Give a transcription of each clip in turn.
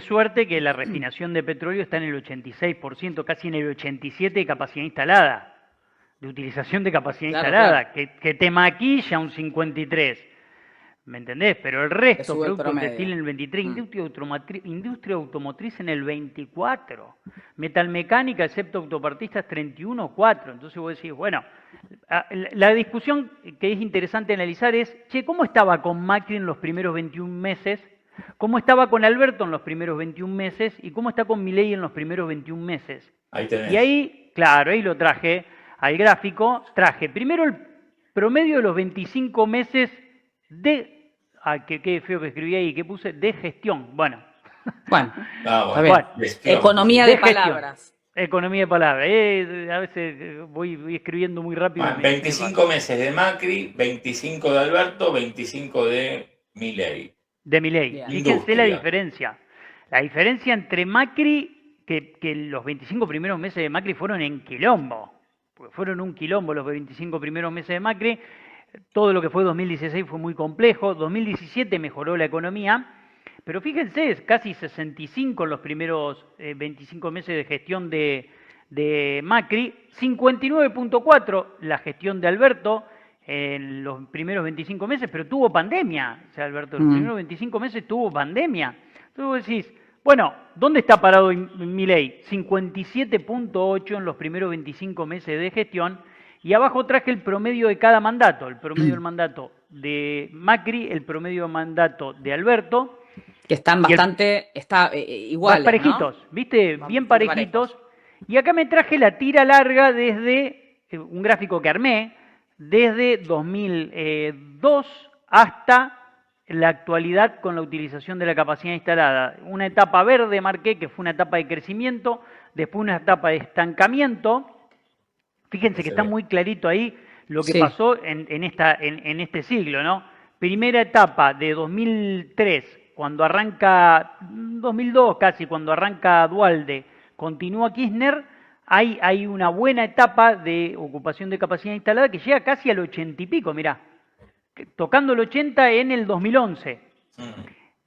suerte que la refinación de petróleo está en el 86%, casi en el 87% de capacidad instalada, de utilización de capacidad Claro, claro. instalada, que te maquilla un 53%. ¿Me entendés? Pero el Te resto, sube el producto textil promedio. en el 23, Mm. industria automotriz en el 24, metalmecánica, excepto autopartistas, 31,4. Entonces vos decís, bueno, la discusión que es interesante analizar es, che, ¿cómo estaba con Macri en los primeros 21 meses? ¿Cómo estaba con Alberto en los primeros 21 meses? ¿Y cómo está con Milei en los primeros 21 meses? Ahí Y tenés. ahí, claro, ahí lo traje al gráfico, traje primero el promedio de los 25 meses de... Ah, qué feo que escribí ahí, que puse de gestión. Bueno, Bueno, Ah, está bueno, bien. bueno, gestión, Economía pusiste. de de gestión. palabras. Economía de palabras. A veces voy escribiendo muy rápido y Bueno, me va. 25 meses de Macri, 25 de Alberto, 25 de Milei. De Milei. Bien. Fíjense la Industria. diferencia. La diferencia entre Macri, que los 25 primeros meses de Macri fueron en quilombo. Porque fueron un quilombo los 25 primeros meses de Macri. Todo lo que fue 2016 fue muy complejo. 2017 mejoró la economía. Pero fíjense, es casi 65 en los primeros 25 meses de gestión de Macri, 59,4 la gestión de Alberto en los primeros 25 meses, pero tuvo pandemia. O sea, Alberto, los Mm. primeros 25 meses tuvo pandemia. Entonces vos decís, bueno, ¿dónde está parado Milei? 57,8 en los primeros 25 meses de gestión. Y abajo traje el promedio de cada mandato, el promedio del mandato de Macri, el promedio de mandato de Alberto, Que están y bastante iguales, ¿no? parejitos, ¿viste? Van Bien muy parejos. parejitos. Y acá me traje la tira larga desde un gráfico que armé, desde 2002 hasta la actualidad con la utilización de la capacidad instalada. Una etapa verde marqué, que fue una etapa de crecimiento, después una etapa de estancamiento. Fíjense que está Excelente. muy clarito ahí lo que Sí. pasó en este siglo, ¿no? Primera etapa de 2003, cuando arranca, 2002 casi, cuando arranca Dualde, continúa Kirchner, hay una buena etapa de ocupación de capacidad instalada que llega casi al 80 y pico, mirá, tocando el 80 en el 2011. Mm.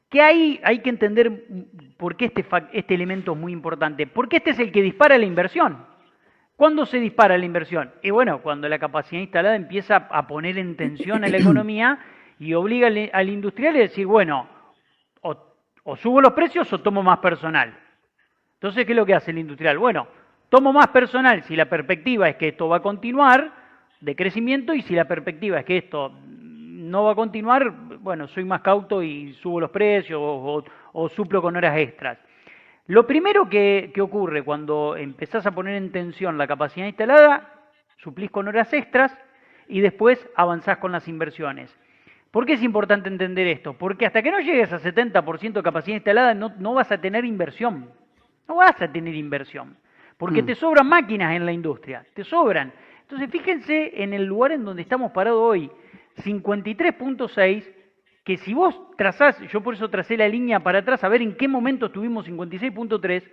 Que hay que entender por qué este elemento es muy importante, porque este es el que dispara la inversión. ¿Cuándo se dispara la inversión? Y bueno, cuando la capacidad instalada empieza a poner en tensión a la economía y obliga al industrial a decir, bueno, o, o subo los precios o tomo más personal. Entonces, ¿qué es lo que hace el industrial? Bueno, tomo más personal si la perspectiva es que esto va a continuar de crecimiento y si la perspectiva es que esto no va a continuar, bueno, soy más cauto y subo los precios o suplo con horas extras. Lo primero que ocurre cuando empezás a poner en tensión la capacidad instalada, suplís con horas extras y después avanzás con las inversiones. ¿Por qué es importante entender esto? Porque hasta que no llegues a 70% de capacidad instalada no vas a tener inversión. No vas a tener inversión. Porque Mm. te sobran máquinas en la industria, te sobran. Entonces fíjense en el lugar en donde estamos parados hoy, 53,6, que si vos trazás, yo por eso tracé la línea para atrás, a ver en qué momento tuvimos 56,3,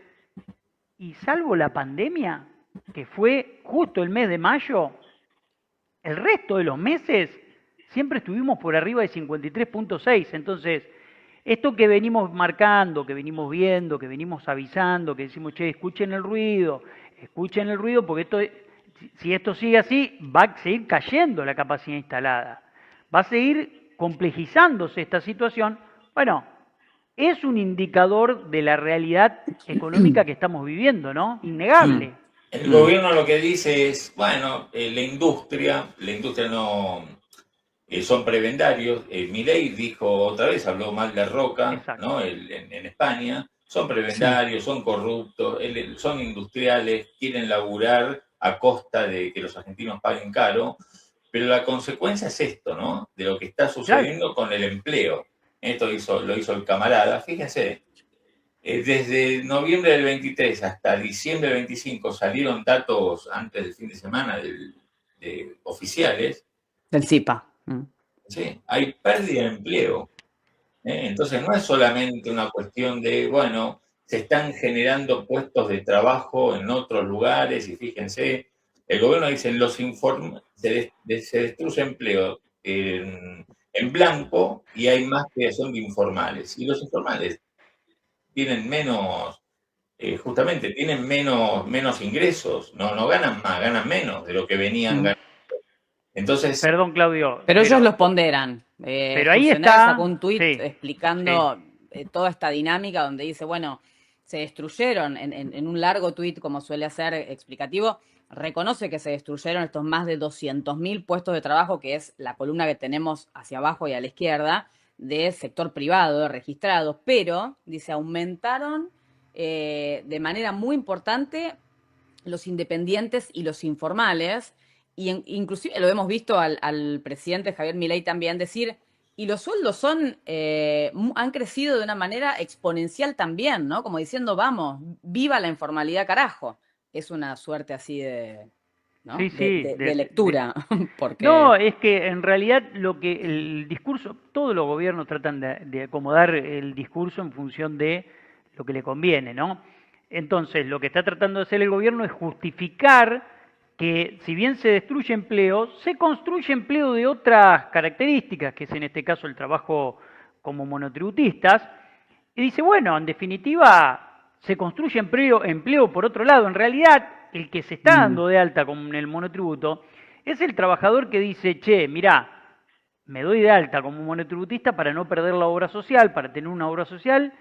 y salvo la pandemia, que fue justo el mes de mayo, el resto de los meses siempre estuvimos por arriba de 53,6. Entonces, esto que venimos marcando, que venimos viendo, que venimos avisando, que decimos, che, escuchen el ruido, porque si esto sigue así, va a seguir cayendo la capacidad instalada. Va a seguir complejizándose esta situación. Bueno, es un indicador de la realidad económica que estamos viviendo, ¿no? Mm. Innegable. El gobierno lo que dice es, bueno, la industria no, son prebendarios. Milei dijo otra vez, habló mal de Roca, Exacto. ¿no? En España. Son Sí. prebendarios, son corruptos, son industriales, quieren laburar a costa de que los argentinos paguen caro. Pero la consecuencia es esto, ¿no? De lo que está Claro. sucediendo con el empleo. Esto lo hizo el camarada. Fíjense, desde noviembre del 23 hasta diciembre del 25 salieron datos antes del fin de semana de oficiales. Del CIPA. Mm. ¿Sí? Hay pérdida de empleo. Entonces no es solamente una cuestión de, bueno, se están generando puestos de trabajo en otros lugares y fíjense, el gobierno dice, se destruye empleo en blanco y hay más creación de informales. Y los informales tienen menos, justamente tienen menos ingresos, no ganan más, ganan menos de lo que venían ganando. Entonces, perdón, Claudio. Pero ellos los ponderan. Pero ahí está. Sacó un tuit explicando toda esta dinámica donde dice, bueno, se destruyeron en un largo tuit, como suele hacer explicativo, reconoce que se destruyeron estos más de 200.000 puestos de trabajo, que es la columna que tenemos hacia abajo y a la izquierda, de sector privado registrados, pero, dice, aumentaron de manera muy importante los independientes y los informales, y inclusive lo hemos visto al presidente Javier Milei también decir, y los sueldos han crecido de una manera exponencial también, ¿no? Como diciendo, vamos, viva la informalidad, carajo. Es una suerte así de, ¿no? de lectura. Porque... No, es que en realidad el discurso, todos los gobiernos tratan de acomodar el discurso en función de lo que le conviene, ¿no? Entonces, lo que está tratando de hacer el gobierno es justificar que si bien se destruye empleo, se construye empleo de otras características, que es en este caso el trabajo como monotributistas, y dice, bueno, en definitiva, se construye empleo por otro lado. En realidad, el que se está dando de alta con el monotributo es el trabajador que dice, che, mirá, me doy de alta como monotributista para no perder la obra social, para tener una obra social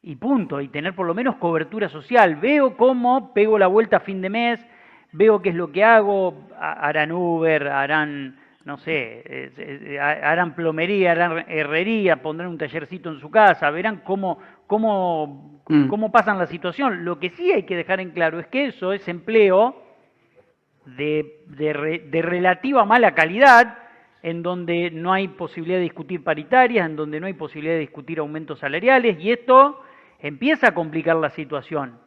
y punto, y tener por lo menos cobertura social. Veo cómo pego la vuelta a fin de mes, veo qué es lo que hago, harán Uber, harán, no sé, harán plomería, harán herrería, pondrán un tallercito en su casa, verán cómo pasan la situación. Lo que sí hay que dejar en claro es que eso es empleo de relativa mala calidad, en donde no hay posibilidad de discutir paritarias, en donde no hay posibilidad de discutir aumentos salariales, y esto empieza a complicar la situación.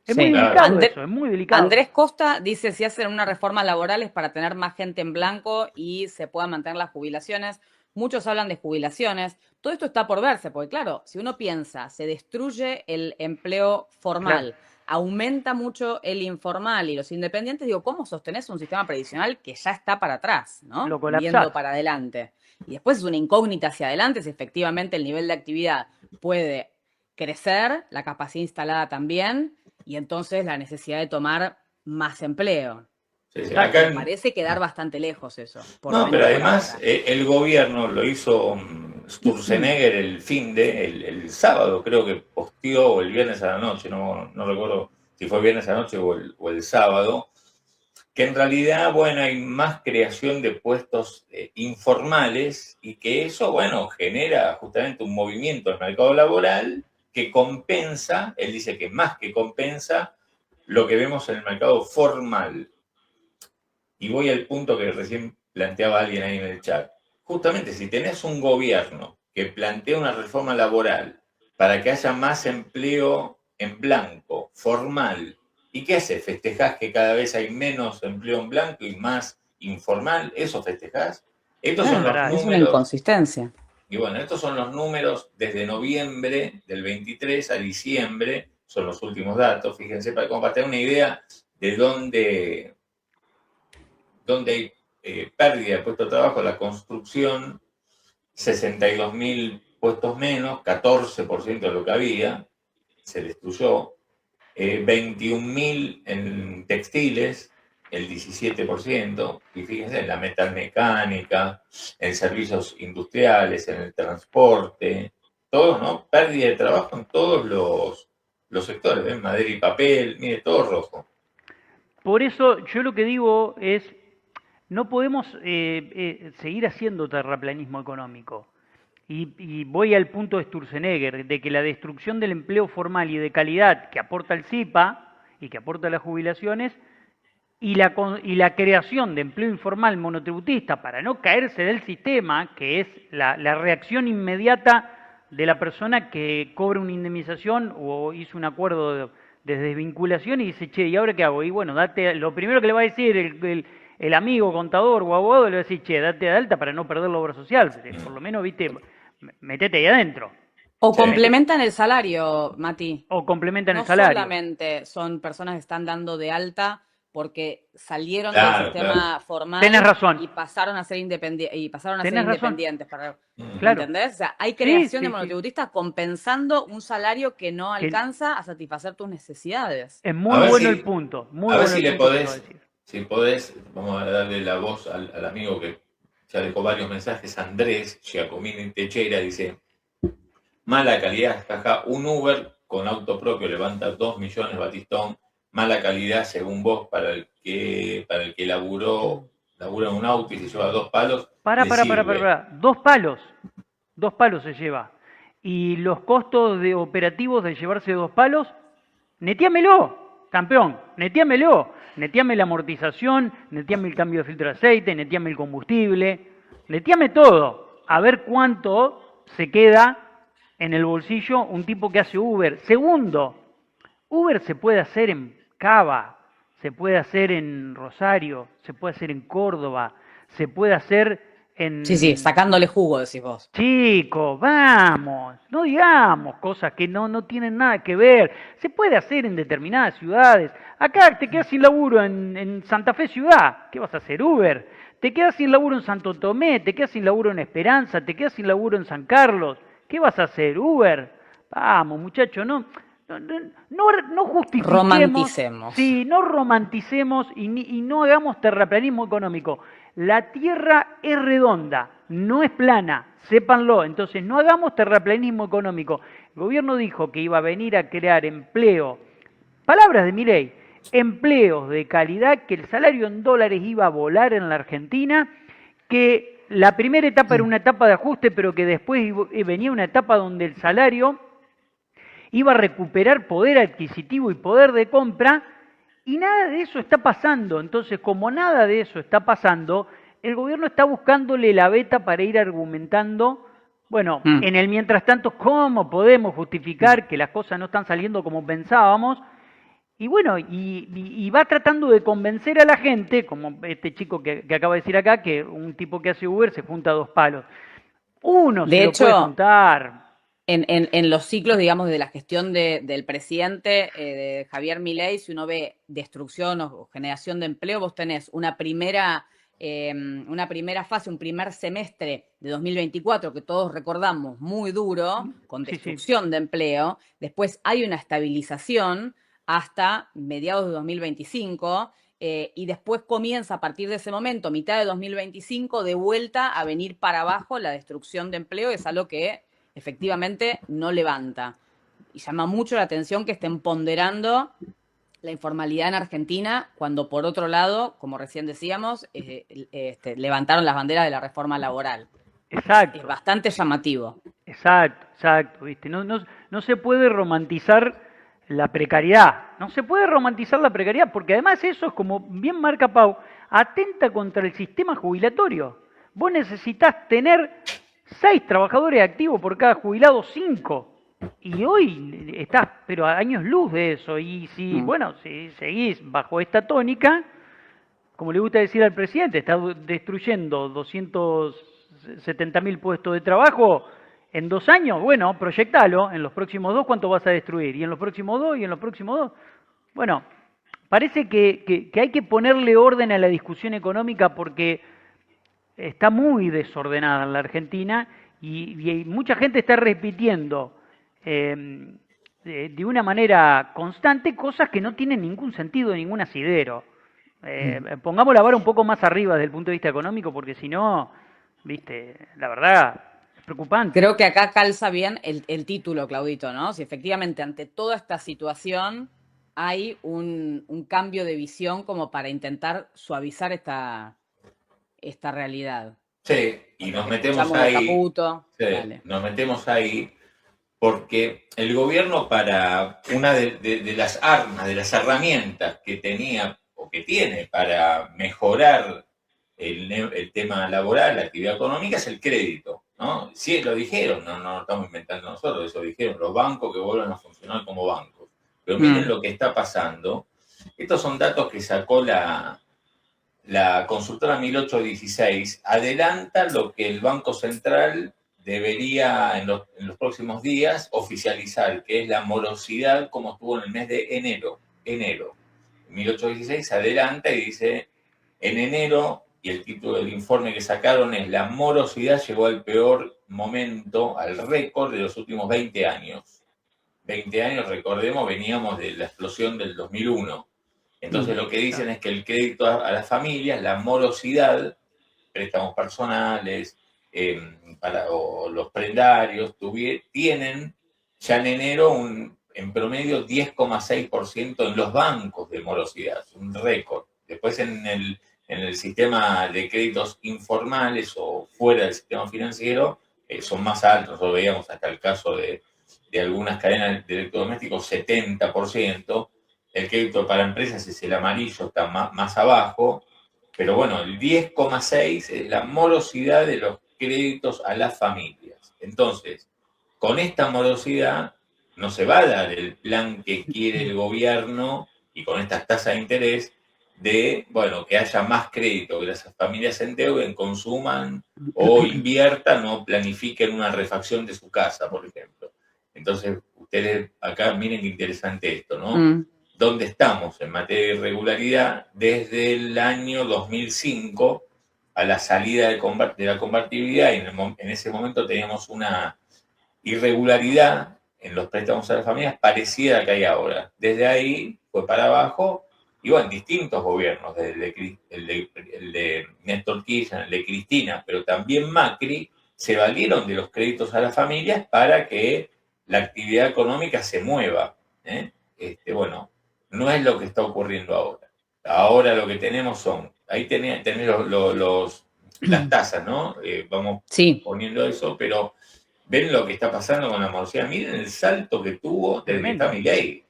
Es muy delicado eso, es muy delicado. Andrés Costa dice si hacen una reforma laboral es para tener más gente en blanco y se puedan mantener las jubilaciones. Muchos hablan de jubilaciones. Todo esto está por verse, porque claro, si uno piensa, se destruye el empleo formal, aumenta mucho el informal y los independientes, digo, ¿cómo sostenés un sistema previsional que ya está para atrás, ¿no? Lo colapsás. Viendo para adelante. Y después es una incógnita hacia adelante si efectivamente el nivel de actividad puede crecer, la capacidad instalada también, y entonces la necesidad de tomar más empleo. Sí, acá parece quedar bastante lejos eso. No, pero además el gobierno lo hizo Sturzenegger el sábado, creo que posteó, o el viernes a la noche, no recuerdo si fue viernes a la noche o el sábado, que en realidad, bueno, hay más creación de puestos informales y que eso, bueno, genera justamente un movimiento en el mercado laboral que compensa, él dice que más que compensa, lo que vemos en el mercado formal. Y voy al punto que recién planteaba alguien ahí en el chat. Justamente, si tenés un gobierno que plantea una reforma laboral para que haya más empleo en blanco, formal, ¿y qué hace? ¿Festejás que cada vez hay menos empleo en blanco y más informal? ¿Eso festejás? Estos son los números. Es una inconsistencia. Y bueno, estos son los números desde noviembre del 23 a diciembre, son los últimos datos, fíjense, para tener una idea de dónde hay pérdida de puestos de trabajo. La construcción, 62.000 puestos menos, 14% de lo que había, se destruyó. 21.000 en textiles, el 17%, y fíjense, en la metalmecánica, en servicios industriales, en el transporte, todos, ¿no? Pérdida de trabajo en todos los sectores, ¿ven? Madera y papel, mire, todo rojo. Por eso yo lo que digo es, no podemos seguir haciendo terraplanismo económico. Y voy al punto de Sturzenegger, de que la destrucción del empleo formal y de calidad que aporta el CIPA y que aporta las jubilaciones, y la creación de empleo informal monotributista para no caerse del sistema, que es la reacción inmediata de la persona que cobra una indemnización o hizo un acuerdo de desvinculación y dice, che, ¿y ahora qué hago? Y bueno, lo primero que le va a decir el amigo contador o abogado, le va a decir, che, date de alta para no perder la obra social, por lo menos, viste, metete ahí adentro. O complementan el salario, Mati. O complementan el salario. No solamente son personas que están dando de alta porque salieron del Claro, sistema claro. formal Tenés razón. y pasaron a ser Tenés razón. independientes. Claro. ¿Entendés? O sea, hay Sí, creación de sí, sí. monotributistas compensando un salario que no Que alcanza a satisfacer tus necesidades. es A muy ver bueno si, el punto. Muy a ver bueno si el le punto que acabas de podés, decir. si podés, vamos a darle la voz al amigo que ya dejó varios mensajes, Andrés Giacomini Techera, dice, mala calidad, jaja, un Uber con auto propio levanta 2 millones, Batistón, mala calidad según vos para el que labura en un auto y se lleva 2 palos, Para, le para, para, para, sirve. para. 2 palos. 2 palos se lleva. Y los costos de operativos de llevarse 2 palos, neteámelo, campeón, neteámelo. Neteame la amortización, neteame el cambio de filtro de aceite, neteame el combustible, neteame todo. A ver cuánto se queda en el bolsillo un tipo que hace Uber. Segundo, Uber se puede hacer en Cava, se puede hacer en Rosario, se puede hacer en Córdoba, se puede hacer Sí, en... sacándole jugo, decís vos. Chicos, vamos, no digamos cosas que no tienen nada que ver. Se puede hacer en determinadas ciudades. Acá te quedas sin laburo en Santa Fe ciudad. ¿Qué vas a hacer, Uber? Te quedas sin laburo en Santo Tomé, te quedas sin laburo en Esperanza, te quedas sin laburo en San Carlos. ¿Qué vas a hacer, Uber? Vamos, muchachos, no justifiquemos, Romanticemos. sí, no romanticemos y no hagamos terraplanismo económico. La Tierra es redonda, no es plana, sépanlo. Entonces, no hagamos terraplanismo económico. El gobierno dijo que iba a venir a crear empleo. Palabras de Milei, empleos de calidad, que el salario en dólares iba a volar en la Argentina, que la primera etapa era una etapa de ajuste, pero que después venía una etapa donde el salario iba a recuperar poder adquisitivo y poder de compra, y nada de eso está pasando. Entonces, como nada de eso está pasando, el gobierno está buscándole la veta para ir argumentando, bueno, en el mientras tanto, ¿cómo podemos justificar que las cosas no están saliendo como pensábamos? Y bueno, y va tratando de convencer a la gente, como este chico que acaba de decir acá, que un tipo que hace Uber se junta 2 palos. Uno De se lo puede hecho, juntar. en los ciclos, digamos, de la gestión del presidente de Javier Milei, si uno ve destrucción o generación de empleo, vos tenés una primera fase, un primer semestre de 2024 que todos recordamos muy duro, con Sí, sí. destrucción de empleo. Después hay una estabilización hasta mediados de 2025. Y después comienza a partir de ese momento, mitad de 2025, de vuelta a venir para abajo la destrucción de empleo. Es algo que efectivamente no levanta. Y llama mucho la atención que estén ponderando la informalidad en Argentina, cuando por otro lado, como recién decíamos, levantaron las banderas de la reforma laboral. Exacto. Es bastante llamativo. Exacto, ¿viste? No se puede romantizar la precariedad, no se puede romantizar la precariedad, porque además eso es, como bien marca Pau, atenta contra el sistema jubilatorio. Vos necesitas tener 6 trabajadores activos por cada jubilado, 5. Y hoy estás, pero a años luz de eso. Y si, bueno, si seguís bajo esta tónica, como le gusta decir al presidente, está destruyendo 270.000 puestos de trabajo en 2 años. Bueno, proyectalo, en los próximos 2, ¿cuánto vas a destruir? Y en los próximos 2, y en los próximos 2. Bueno, parece que hay que ponerle orden a la discusión económica porque está muy desordenada en la Argentina y mucha gente está repitiendo de una manera constante cosas que no tienen ningún sentido, ningún asidero. Pongamos la vara un poco más arriba desde el punto de vista económico, porque si no, viste, la verdad, es preocupante. Creo que acá calza bien el título, Claudito, ¿no? Si efectivamente ante toda esta situación hay un cambio de visión como para intentar suavizar esta realidad. Sí, y nos metemos Escuchamos a ahí. Caputo. Sí, Dale. nos metemos ahí porque el gobierno, para una de las armas, de las herramientas que tenía o que tiene para mejorar el tema laboral, la actividad económica, es el crédito, ¿no? Sí, lo dijeron, no lo estamos inventando nosotros, eso dijeron los bancos que vuelvan a funcionar como bancos. Pero miren lo que está pasando. Estos son datos que sacó la consultora 1816, adelanta lo que el Banco Central debería en los próximos días oficializar, que es la morosidad como estuvo en el mes de enero. 1816 se adelanta y dice, en enero, y el título del informe que sacaron es La morosidad llegó al peor momento, al récord de los últimos 20 años. 20 años, recordemos, veníamos de la explosión del 2001. Entonces lo que dicen es que el crédito a las familias, la morosidad, préstamos personales, o los prendarios, tienen ya en enero en promedio 10,6% en los bancos de morosidad, un récord. Después en el sistema de créditos informales o fuera del sistema financiero son más altos. Lo veíamos hasta el caso de algunas cadenas de electrodomésticos, 70%. El crédito para empresas es el amarillo, está más abajo. Pero bueno, el 10,6 es la morosidad de los créditos a las familias. Entonces, con esta morosidad no se va a dar el plan que quiere el gobierno y con estas tasas de interés de, bueno, que haya más crédito, que las familias se endeuden, consuman o inviertan o planifiquen una refacción de su casa, por ejemplo. Entonces, ustedes acá miren qué interesante esto, ¿no? ¿Dónde estamos en materia de irregularidad? Desde el año 2005 a la salida de la convertibilidad, y en ese momento teníamos una irregularidad en los préstamos a las familias parecida a la que hay ahora. Desde ahí fue para abajo, y bueno, distintos gobiernos, desde el de Néstor Kirchner, el de Cristina, pero también Macri, se valieron de los créditos a las familias para que la actividad económica se mueva. Bueno, no es lo que está ocurriendo ahora. Ahora lo que tenemos son, ahí tenés las tasas, ¿no? Vamos poniendo eso, pero ven lo que está pasando con la morosidad. Miren el salto que tuvo desde que está Milei.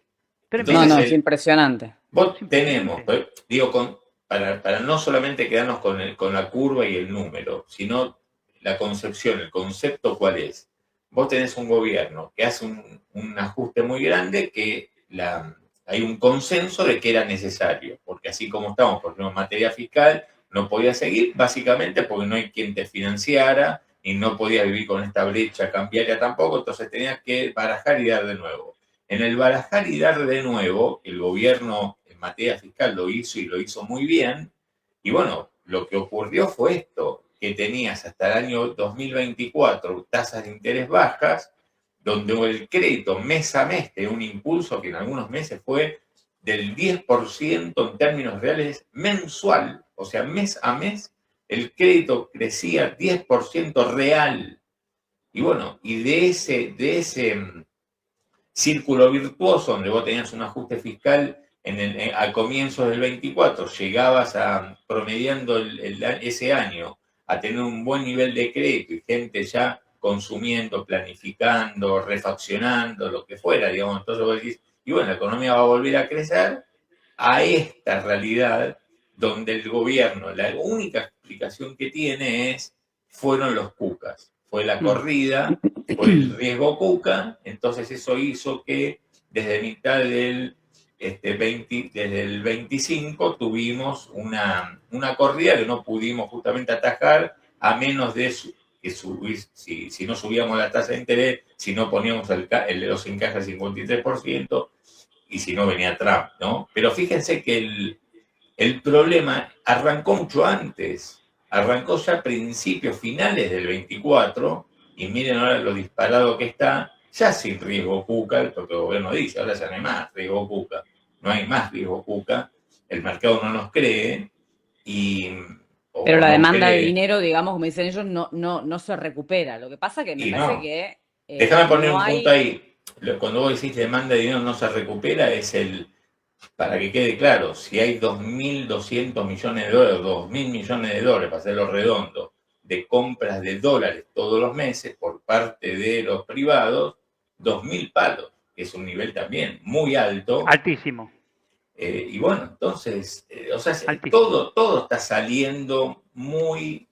Entonces, es impresionante. Vos tenemos, digo, para no solamente quedarnos con la curva y el número, sino la concepción, el concepto cuál es. Vos tenés un gobierno que hace un ajuste muy grande, que hay un consenso de que era necesario, porque así como estamos, por ejemplo, en materia fiscal, no podía seguir, básicamente porque no hay quien te financiara y no podías vivir con esta brecha cambiaria tampoco, entonces tenías que barajar y dar de nuevo. En el barajar y dar de nuevo, el gobierno en materia fiscal lo hizo y lo hizo muy bien, y bueno, lo que ocurrió fue esto, que tenías hasta el año 2024 tasas de interés bajas, donde el crédito mes a mes tenía un impulso que en algunos meses fue del 10% en términos reales mensual, o sea, mes a mes el crédito crecía 10% real. Y bueno, y de ese círculo virtuoso donde vos tenías un ajuste fiscal a comienzos del 24, llegabas promediando ese año a tener un buen nivel de crédito y gente ya consumiendo, planificando, refaccionando, lo que fuera, digamos. Entonces vos decís, y bueno, la economía va a volver a crecer, a esta realidad donde el gobierno, la única explicación que tiene fueron los cucas, fue la corrida, fue el riesgo cuca, entonces eso hizo que desde mitad del desde el 25 tuvimos una corrida que no pudimos justamente atajar, a menos de que si no subíamos la tasa de interés, si no poníamos los encajes al 53%, y si no venía Trump, ¿no? Pero fíjense que el problema arrancó mucho antes, arrancó ya a principios, finales del 24, y miren ahora lo disparado que está, ya sin riesgo cuca, porque el gobierno dice, ahora ya no hay más riesgo cuca, no hay más riesgo cuca, el mercado no nos cree, pero la demanda de dinero, digamos, como dicen ellos, no se recupera. Lo que pasa que me parece que... Déjame poner un punto ahí. Cuando vos decís demanda de dinero no se recupera, para que quede claro, si hay 2.200 millones de dólares, 2.000 millones de dólares, para hacerlo redondo, de compras de dólares todos los meses por parte de los privados, 2.000 palos, que es un nivel también muy alto. Altísimo. Y bueno, entonces, o sea, todo está saliendo muy...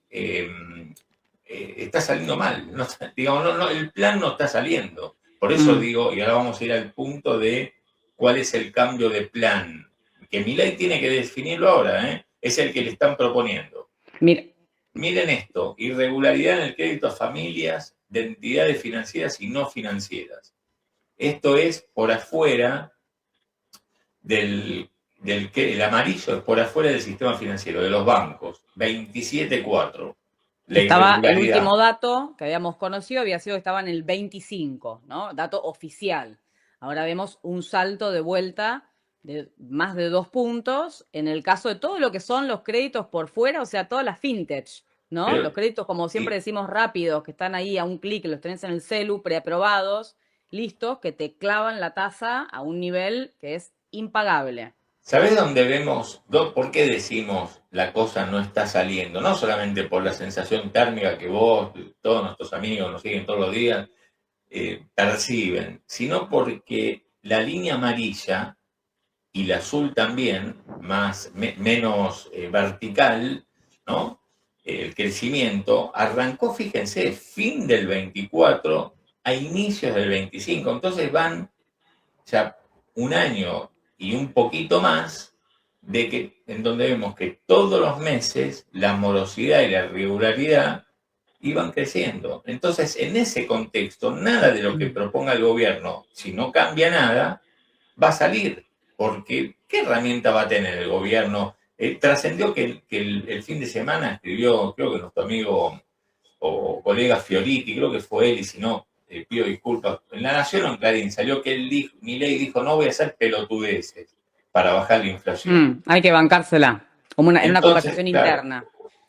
está saliendo mal. No, digamos, el plan no está saliendo. Por eso digo, y ahora vamos a ir al punto de cuál es el cambio de plan, que Milei tiene que definirlo ahora, es el que le están proponiendo. Miren esto, irregularidad en el crédito a familias de entidades financieras y no financieras. Esto es por afuera del el amarillo es por afuera del sistema financiero, de los bancos, 27,4. La Estaba el irregularidad. último dato que habíamos conocido, había sido que estaba en el 25, ¿no? Dato oficial. Ahora vemos un salto de vuelta de más de 2 puntos en el caso de todo lo que son los créditos por fuera, o sea, todas las fintech, ¿no? Pero, Los créditos, como siempre decimos, rápidos, que están ahí a un clic, los tenés en el celu, preaprobados, listos, que te clavan la tasa a un nivel que es impagable. ¿sabés dónde vemos, por qué decimos la cosa no está saliendo? No solamente por la sensación térmica que vos, todos nuestros amigos nos siguen todos los días, perciben, sino porque la línea amarilla y la azul también, menos vertical, ¿no? El crecimiento arrancó, fíjense, fin del 24 a inicios del 25, entonces van ya un año y un poquito más en donde vemos que todos los meses la morosidad y la irregularidad iban creciendo. Entonces, en ese contexto, nada de lo que proponga el gobierno, si no cambia nada, va a salir. Porque, ¿qué herramienta va a tener el gobierno? Trascendió que el fin de semana escribió, creo que nuestro amigo o colega Fioriti, creo que fue él, y si no, pido disculpas, en La Nación o en Clarín salió que Milei dijo, no voy a hacer pelotudeces para bajar la inflación. Hay que bancársela, como en una Entonces, conversación claro, interna.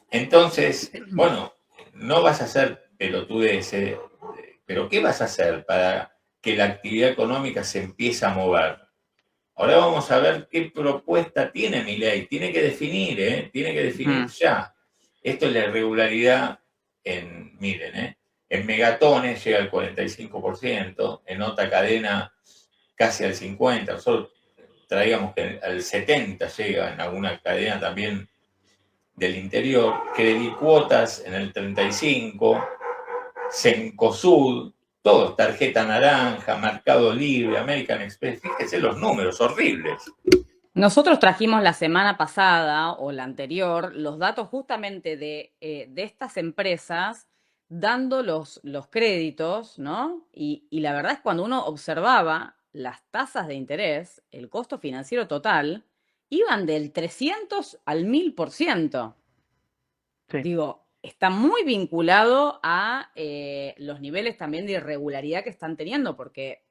entonces, bueno, no vas a hacer pelotudeces, pero ¿qué vas a hacer para que la actividad económica se empiece a mover? Ahora vamos a ver qué propuesta tiene Milei. Tiene que definir, tiene que definir ya. Esto es la irregularidad miren, en megatones llega al 45%, en otra cadena casi al 50%, nosotros traíamos que al 70% llega en alguna cadena también del interior, Credicuotas en el 35%, Cencosud, todo, tarjeta naranja, Mercado Libre, American Express, fíjense los números horribles. Nosotros trajimos la semana pasada o la anterior los datos justamente de estas empresas dando los créditos, ¿no? Y la verdad es que cuando uno observaba las tasas de interés, el costo financiero total, iban del 300 al 1000%. Sí. Digo, está muy vinculado a los niveles también de irregularidad que están teniendo, porque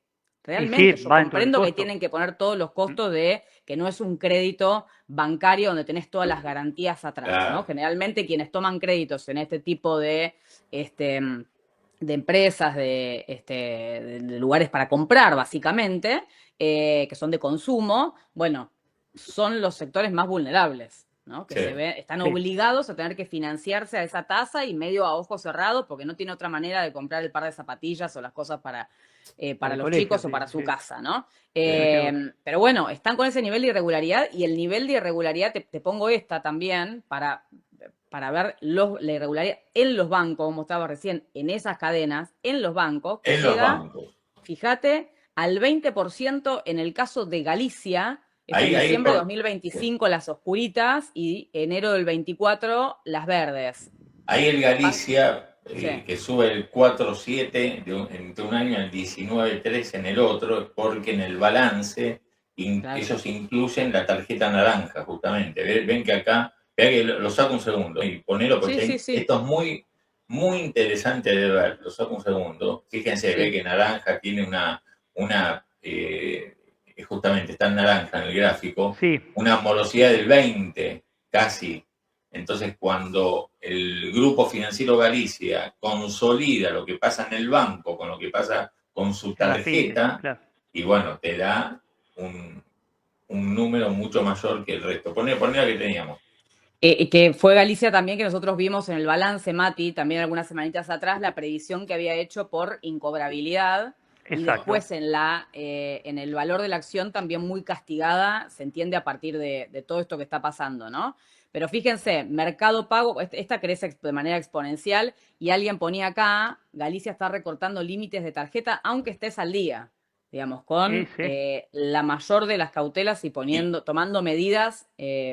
realmente sí, yo va dentro del comprendo que costo. tienen que poner todos los costos de que no es un crédito bancario donde tenés todas las garantías atrás, Claro. ¿no? Generalmente quienes toman créditos en este tipo de empresas, de lugares para comprar, básicamente, que son de consumo, bueno, son los sectores más vulnerables, ¿no? Que Sí. están obligados a tener que financiarse a esa tasa y medio a ojos cerrados porque no tiene otra manera de comprar el par de zapatillas o las cosas para los colegio, chicos o sí, para su sí. casa, ¿no? Pero bueno, están con ese nivel de irregularidad y el nivel de irregularidad, te pongo esta también para ver la irregularidad en los bancos, como estaba recién, en esas cadenas, en los bancos, que En los llega, bancos. fíjate, al 20% en el caso de Galicia. Esto en diciembre de 2025 las oscuritas y enero del 24 las verdes. Ahí el Galicia, que sube el 4,7 entre un año, el 19,3 en el otro, porque en el balance ellos incluyen la tarjeta naranja, justamente. Ven que acá, vea que lo saco un segundo y ponelo, porque esto es muy, muy interesante de ver. Lo saco un segundo. Fíjense, ve que naranja tiene justamente está en naranja en el gráfico, una morosidad del 20, casi. Entonces, cuando el Grupo Financiero Galicia consolida lo que pasa en el banco con lo que pasa con su tarjeta, claro, y bueno, te da un número mucho mayor que el resto. Poné la que teníamos. Que fue Galicia también que nosotros vimos en el balance, Mati, también algunas semanitas atrás, la previsión que había hecho por incobrabilidad. Exacto. Y después en el valor de la acción también muy castigada, se entiende a partir de todo esto que está pasando, ¿no? Pero fíjense, Mercado Pago, esta crece de manera exponencial y alguien ponía acá, Galicia está recortando límites de tarjeta aunque estés al día, digamos, con la mayor de las cautelas y tomando medidas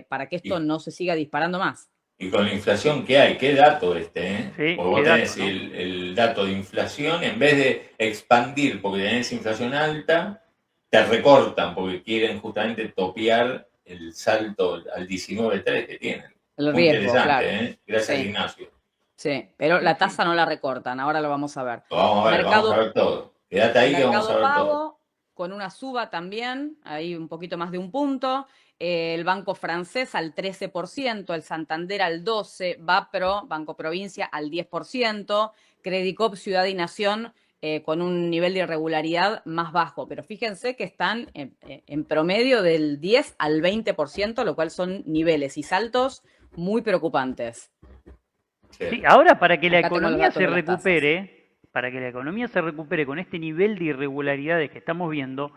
para que esto no se siga disparando más. Y con la inflación que hay, qué dato ¿eh? Sí, porque vos tenés el dato de inflación, en vez de expandir porque tenés inflación alta, te recortan porque quieren justamente topear el salto al 19.3 que tienen. El Muy riesgo, interesante, claro. ¿eh? Gracias, Sí. Ignacio. Sí, pero la tasa no la recortan, ahora lo vamos a ver. Vamos a ver todo. Quédate ahí que vamos a Mercado ver todo. Pago con una suba también, ahí un poquito más de un punto. El Banco Francés al 13%, el Santander al 12%, Bapro, Banco Provincia al 10%, Credicop, Ciudad y Nación con un nivel de irregularidad más bajo. Pero fíjense que están en promedio del 10 al 20%, lo cual son niveles y saltos muy preocupantes. Sí, ahora para que la Acá tengo los economía datos se de las tasas. recupere con este nivel de irregularidades que estamos viendo,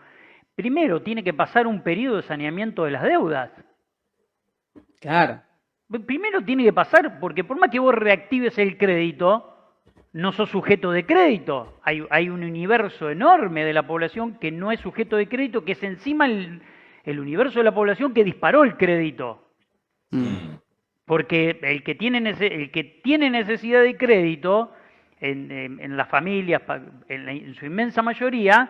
primero tiene que pasar un periodo de saneamiento de las deudas. Claro. Primero tiene que pasar, porque por más que vos reactives el crédito, no sos sujeto de crédito. Hay un universo enorme de la población que no es sujeto de crédito, que es encima el universo de la población que disparó el crédito. Porque el que tiene necesidad de crédito, en las familias, en su inmensa mayoría,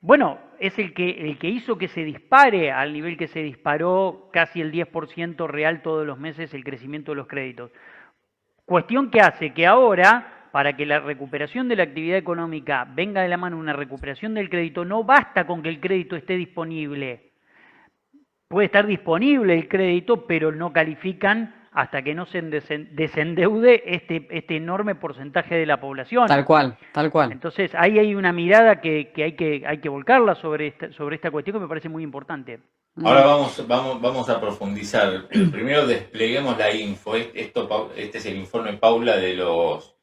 bueno, es el que hizo que se dispare al nivel que se disparó casi el 10% real todos los meses el crecimiento de los créditos. Cuestión que hace que ahora, para que la recuperación de la actividad económica venga de la mano de una recuperación del crédito, no basta con que el crédito esté disponible. Puede estar disponible el crédito, pero no califican hasta que no se desendeude este enorme porcentaje de la población. Tal cual, tal cual. Entonces, ahí hay una mirada que hay que volcarla sobre esta cuestión que me parece muy importante. Ahora vamos a profundizar. Primero despleguemos la info. Este es el informe Paula de los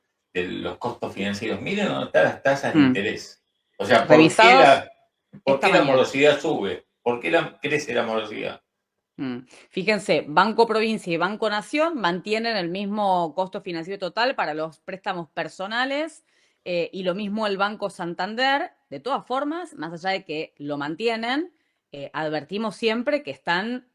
costos financieros. Miren dónde están las tasas de interés. O sea, ¿por qué la morosidad sube? ¿Por qué crece la morosidad? Fíjense, Banco Provincia y Banco Nación mantienen el mismo costo financiero total para los préstamos personales y lo mismo el Banco Santander. De todas formas, más allá de que lo mantienen, advertimos siempre que están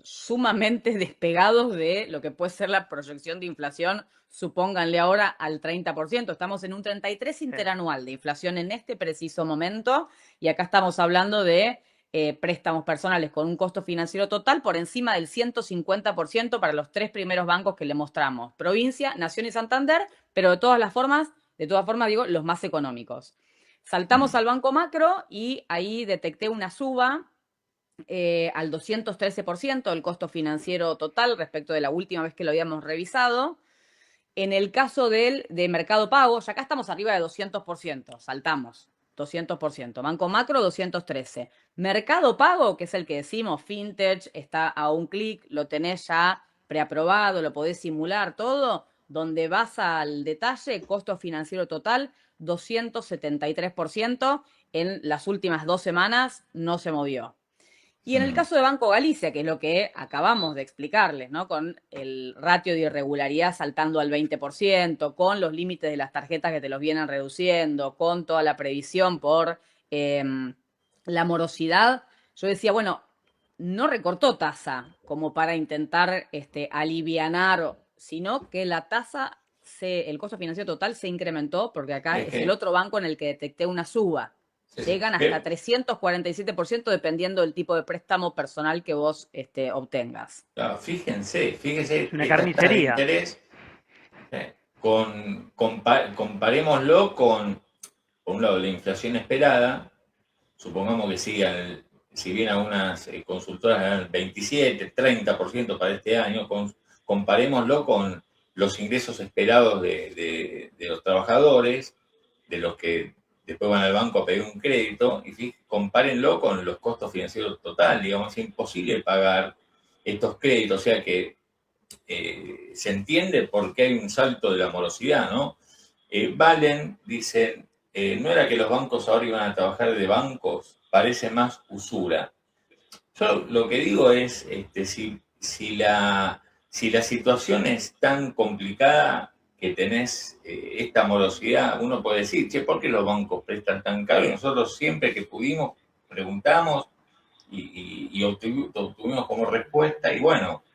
sumamente despegados de lo que puede ser la proyección de inflación, supónganle ahora al 30%. Estamos en un 33% interanual de inflación en este preciso momento y acá estamos hablando de préstamos personales con un costo financiero total por encima del 150% para los tres primeros bancos que le mostramos, Provincia, Nación y Santander, pero de todas formas digo, los más económicos. Saltamos al Banco Macro y ahí detecté una suba al 213% del costo financiero total respecto de la última vez que lo habíamos revisado. En el caso de Mercado Pago, ya acá estamos arriba de 200%, saltamos. 200%. Banco Macro, 213. Mercado Pago, que es el que decimos, fintech, está a un clic, lo tenés ya preaprobado, lo podés simular, todo. Donde vas al detalle, costo financiero total, 273%. En las últimas 2 semanas no se movió. Y en el caso de Banco Galicia, que es lo que acabamos de explicarles, ¿no? Con el ratio de irregularidad saltando al 20%, con los límites de las tarjetas que te los vienen reduciendo, con toda la previsión por la morosidad, yo decía, bueno, no recortó tasa como para intentar alivianar, sino que la tasa, el costo financiero total se incrementó, porque acá es el otro banco en el que detecté una suba. Llegan hasta 347% dependiendo del tipo de préstamo personal que vos obtengas. Claro, fíjense. Es una carnicería. Interés, comparémoslo con, por un lado, la inflación esperada. Supongamos que si bien algunas consultoras ganan 27, 30% para este año, comparémoslo con los ingresos esperados de los trabajadores, de los que después van al banco a pedir un crédito, y compárenlo con los costos financieros total. Digamos, es imposible pagar estos créditos, o sea que se entiende por qué hay un salto de la morosidad, ¿no? Valen, dicen, no era que los bancos ahora iban a trabajar de bancos, parece más usura. Yo lo que digo es, si la situación es tan complicada que tenés esta morosidad, uno puede decir, che, ¿por qué los bancos prestan tan caro? Y nosotros siempre que pudimos preguntamos y obtuvimos como respuesta, y bueno,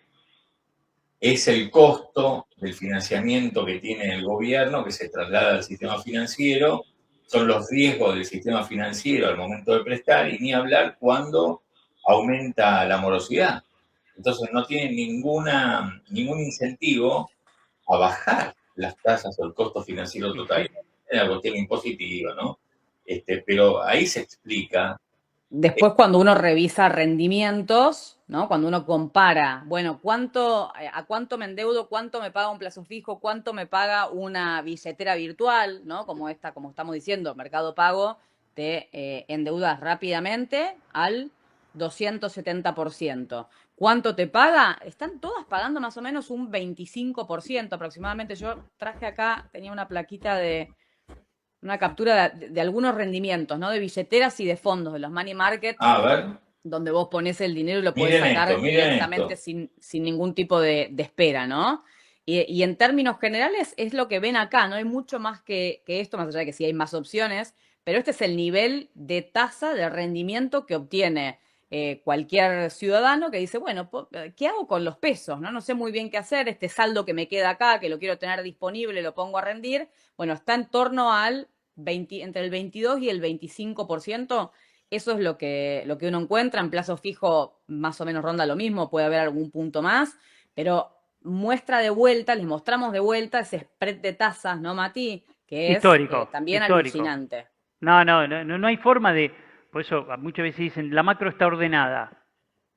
es el costo del financiamiento que tiene el gobierno que se traslada al sistema financiero son los riesgos del sistema financiero al momento de prestar, y ni hablar cuando aumenta la morosidad. Entonces no tienen ningún incentivo a bajar las tasas o el costo financiero total. Es una cuestión impositiva, ¿no? Pero ahí se explica. Después, cuando uno revisa rendimientos, ¿no? Cuando uno compara, bueno, a cuánto me endeudo, cuánto me paga un plazo fijo, cuánto me paga una billetera virtual, ¿no? Como estamos diciendo, Mercado Pago, te endeudas rápidamente al 270%. ¿Cuánto te paga? Están todas pagando más o menos un 25% aproximadamente. Yo traje acá, tenía una plaquita una captura de algunos rendimientos, ¿no? De billeteras y de fondos, de los money market, A ver, donde vos pones el dinero y lo podés sacar directamente sin ningún tipo de espera, ¿no? Y en términos generales es lo que ven acá, no hay mucho más que esto, más allá de que sí hay más opciones, pero este es el nivel de tasa de rendimiento que obtiene cualquier ciudadano que dice, bueno, ¿qué hago con los pesos? ¿No? No sé muy bien qué hacer, este saldo que me queda acá, que lo quiero tener disponible, lo pongo a rendir, bueno, está en torno al entre el 22 y el 25%. Eso es lo que uno encuentra. En plazo fijo más o menos ronda lo mismo, puede haber algún punto más, pero muestra de vuelta, les mostramos de vuelta ese spread de tasas, ¿no, Mati? Que es también alucinante. No hay forma de... Por eso muchas veces dicen, la macro está ordenada.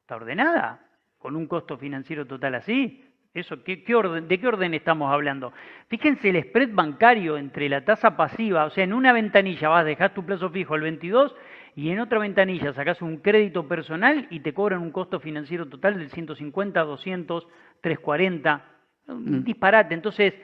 ¿Está ordenada? ¿Con un costo financiero total así? Eso, ¿de qué orden estamos hablando? Fíjense el spread bancario entre la tasa pasiva, o sea, en una ventanilla dejás tu plazo fijo al 22 y en otra ventanilla sacás un crédito personal y te cobran un costo financiero total del 150, 200, 340, un disparate. Entonces,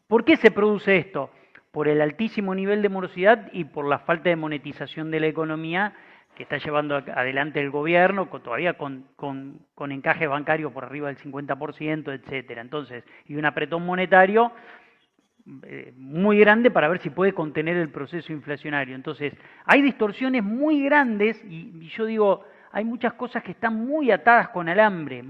¿por qué se produce esto? Por el altísimo nivel de morosidad y por la falta de monetización de la economía que está llevando adelante el gobierno, todavía con encaje bancario por arriba del 50%, etcétera. Entonces, y un apretón monetario muy grande para ver si puede contener el proceso inflacionario. Entonces, hay distorsiones muy grandes y yo digo, hay muchas cosas que están muy atadas con alambre,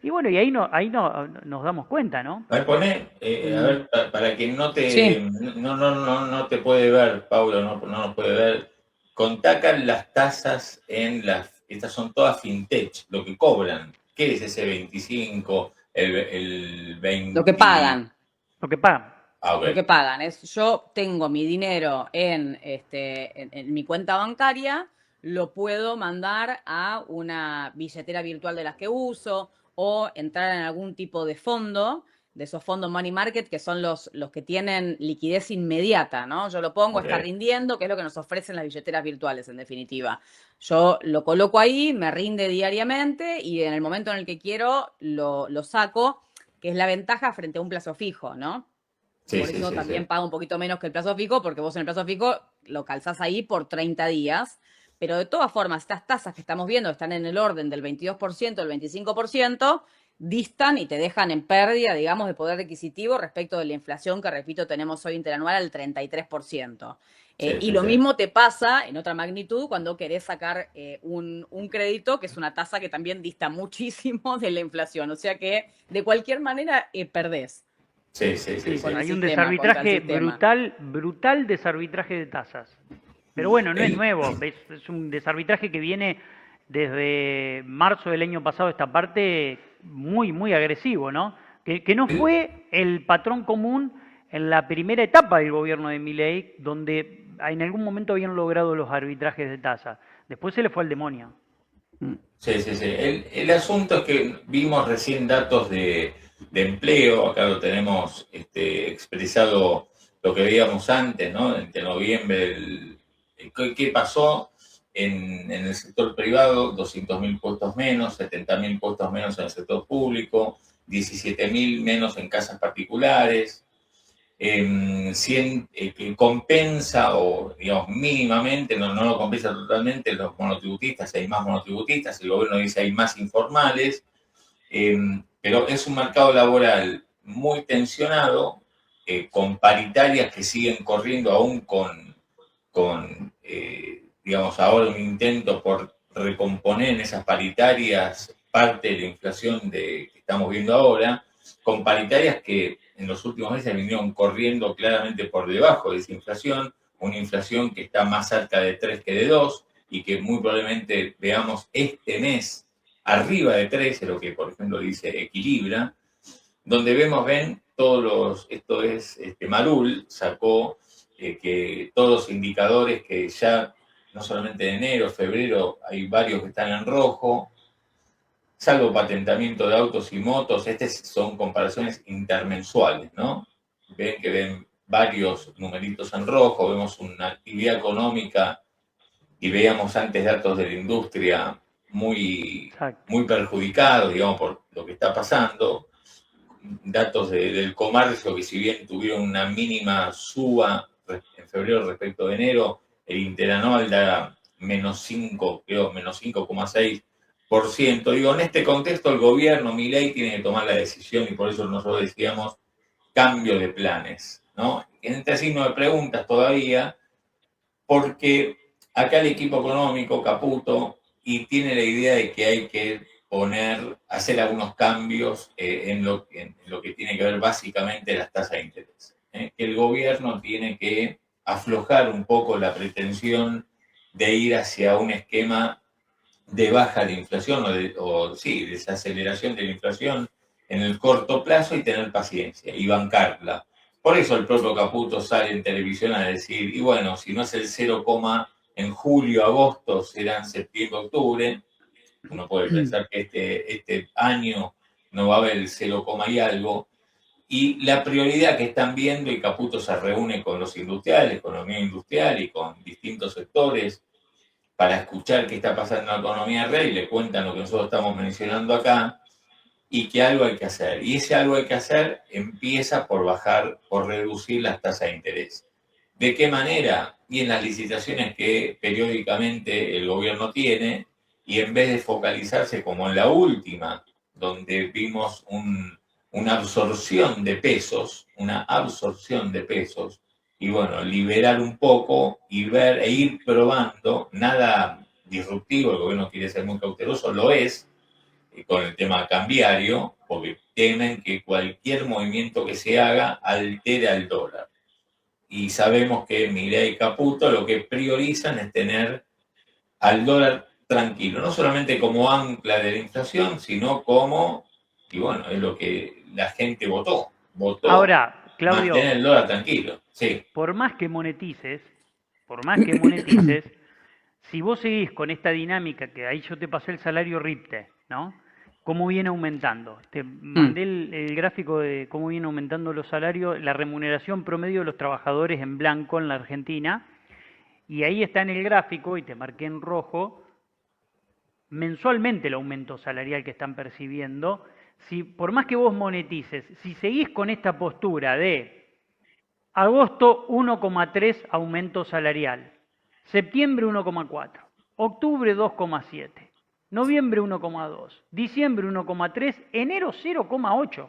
y bueno, y ahí nos damos cuenta, ¿no? A ver, poné, a ver, para quien no te puede ver, Paulo, no nos puede ver, contacan las tasas estas son todas fintech, lo que cobran. ¿Qué es ese 25, el 20? Lo que pagan. Lo que pagan. Okay. Lo que pagan es, yo tengo mi dinero en mi cuenta bancaria, lo puedo mandar a una billetera virtual de las que uso o entrar en algún tipo de fondo, de esos fondos money market que son los que tienen liquidez inmediata, ¿no? Yo lo pongo, está rindiendo, que es lo que nos ofrecen las billeteras virtuales, en definitiva. Yo lo coloco ahí, me rinde diariamente y en el momento en el que quiero lo saco, que es la ventaja frente a un plazo fijo, ¿no? Por eso también paga un poquito menos que el plazo fijo, porque vos en el plazo fijo lo calzás ahí por 30 días. Pero de todas formas, estas tasas que estamos viendo están en el orden del 22%, del 25%, distan y te dejan en pérdida, digamos, de poder adquisitivo respecto de la inflación que, repito, tenemos hoy interanual al 33%. Y lo mismo te pasa en otra magnitud cuando querés sacar un crédito, que es una tasa que también dista muchísimo de la inflación. O sea que, de cualquier manera, perdés. Sí. Bueno, hay un desarbitraje brutal desarbitraje de tasas. Pero bueno, no es nuevo, es un desarbitraje que viene desde marzo del año pasado, esta parte muy agresivo, ¿no? Que no fue el patrón común en la primera etapa del gobierno de Milei, donde en algún momento habían logrado los arbitrajes de tasa. Después se le fue al demonio. Sí. El asunto es que vimos recién datos de empleo, acá lo tenemos expresado lo que veíamos antes, ¿no? Entre noviembre ¿Qué pasó en el sector privado? 200.000 puestos menos, 70.000 puestos menos en el sector público, 17.000 menos en casas particulares, que compensa, o digamos mínimamente, no lo compensa totalmente los monotributistas, hay más monotributistas, el gobierno dice hay más informales, pero es un mercado laboral muy tensionado, con paritarias que siguen corriendo aún con digamos, ahora un intento por recomponer en esas paritarias parte de la inflación que estamos viendo ahora, con paritarias que en los últimos meses vinieron corriendo claramente por debajo de esa inflación, una inflación que está más cerca de 3 que de 2 y que muy probablemente veamos este mes arriba de 3, lo que por ejemplo dice Equilibra, donde ven todos esto es, Marul sacó que todos los indicadores que ya, no solamente de enero, febrero, hay varios que están en rojo, salvo patentamiento de autos y motos, son comparaciones intermensuales, ¿no? Ven varios numeritos en rojo, vemos una actividad económica y veíamos antes datos de la industria muy perjudicados, digamos, por lo que está pasando. Datos del comercio que si bien tuvieron una mínima suba en febrero respecto de enero, el interanual da menos 5, creo, menos 5,6%. Digo, en este contexto el gobierno, Milei, tiene que tomar la decisión y por eso nosotros decíamos cambio de planes, ¿no? En este signo de preguntas todavía, porque acá el equipo económico, Caputo, y tiene la idea de que hay que hacer algunos cambios en lo que tiene que ver básicamente las tasas de interés. Que el gobierno tiene que aflojar un poco la pretensión de ir hacia un esquema de baja de inflación o desaceleración de la inflación en el corto plazo y tener paciencia y bancarla. Por eso el propio Caputo sale en televisión a decir, y bueno, si no es el 0, en julio, agosto, serán septiembre, octubre. Uno puede pensar que este año no va a haber el 0, y algo. Y la prioridad que están viendo, y Caputo se reúne con los industriales, economía industrial y con distintos sectores, para escuchar qué está pasando en la economía real y le cuentan lo que nosotros estamos mencionando acá y que algo hay que hacer. Y ese algo hay que hacer empieza por reducir las tasas de interés. ¿De qué manera? Y en las licitaciones que periódicamente el gobierno tiene, y en vez de focalizarse como en la última, donde vimos una absorción de pesos, y bueno, liberar un poco y ver e ir probando, nada disruptivo, el gobierno quiere ser muy cauteloso, lo es, con el tema cambiario, porque temen que cualquier movimiento que se haga altere al dólar. Y sabemos que Milei y Caputo lo que priorizan es tener al dólar tranquilo, no solamente como ancla de la inflación, sino como, y bueno, es lo que la gente votó Ahora, Claudio, mantener el dólar tranquilo. Sí. por más que monetices, si vos seguís con esta dinámica, que ahí yo te pasé el salario RIPTE, ¿no? Cómo viene aumentando. Te mandé el gráfico de cómo viene aumentando los salarios, la remuneración promedio de los trabajadores en blanco en la Argentina, y ahí está en el gráfico, y te marqué en rojo, mensualmente el aumento salarial que están percibiendo. Si por más que vos monetices, si seguís con esta postura de agosto 1,3 aumento salarial, septiembre 1,4, octubre 2,7, noviembre 1,2, diciembre 1,3, enero 0,8.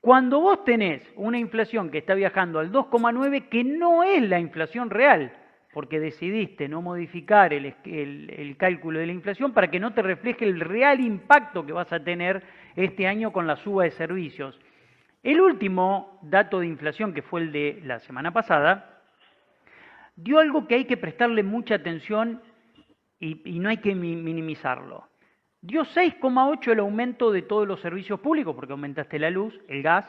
Cuando vos tenés una inflación que está viajando al 2,9, que no es la inflación real, porque decidiste no modificar el cálculo de la inflación para que no te refleje el real impacto que vas a tener este año con la suba de servicios. El último dato de inflación, que fue el de la semana pasada, dio algo que hay que prestarle mucha atención y no hay que minimizarlo. Dio 6,8 el aumento de todos los servicios públicos, porque aumentaste la luz, el gas,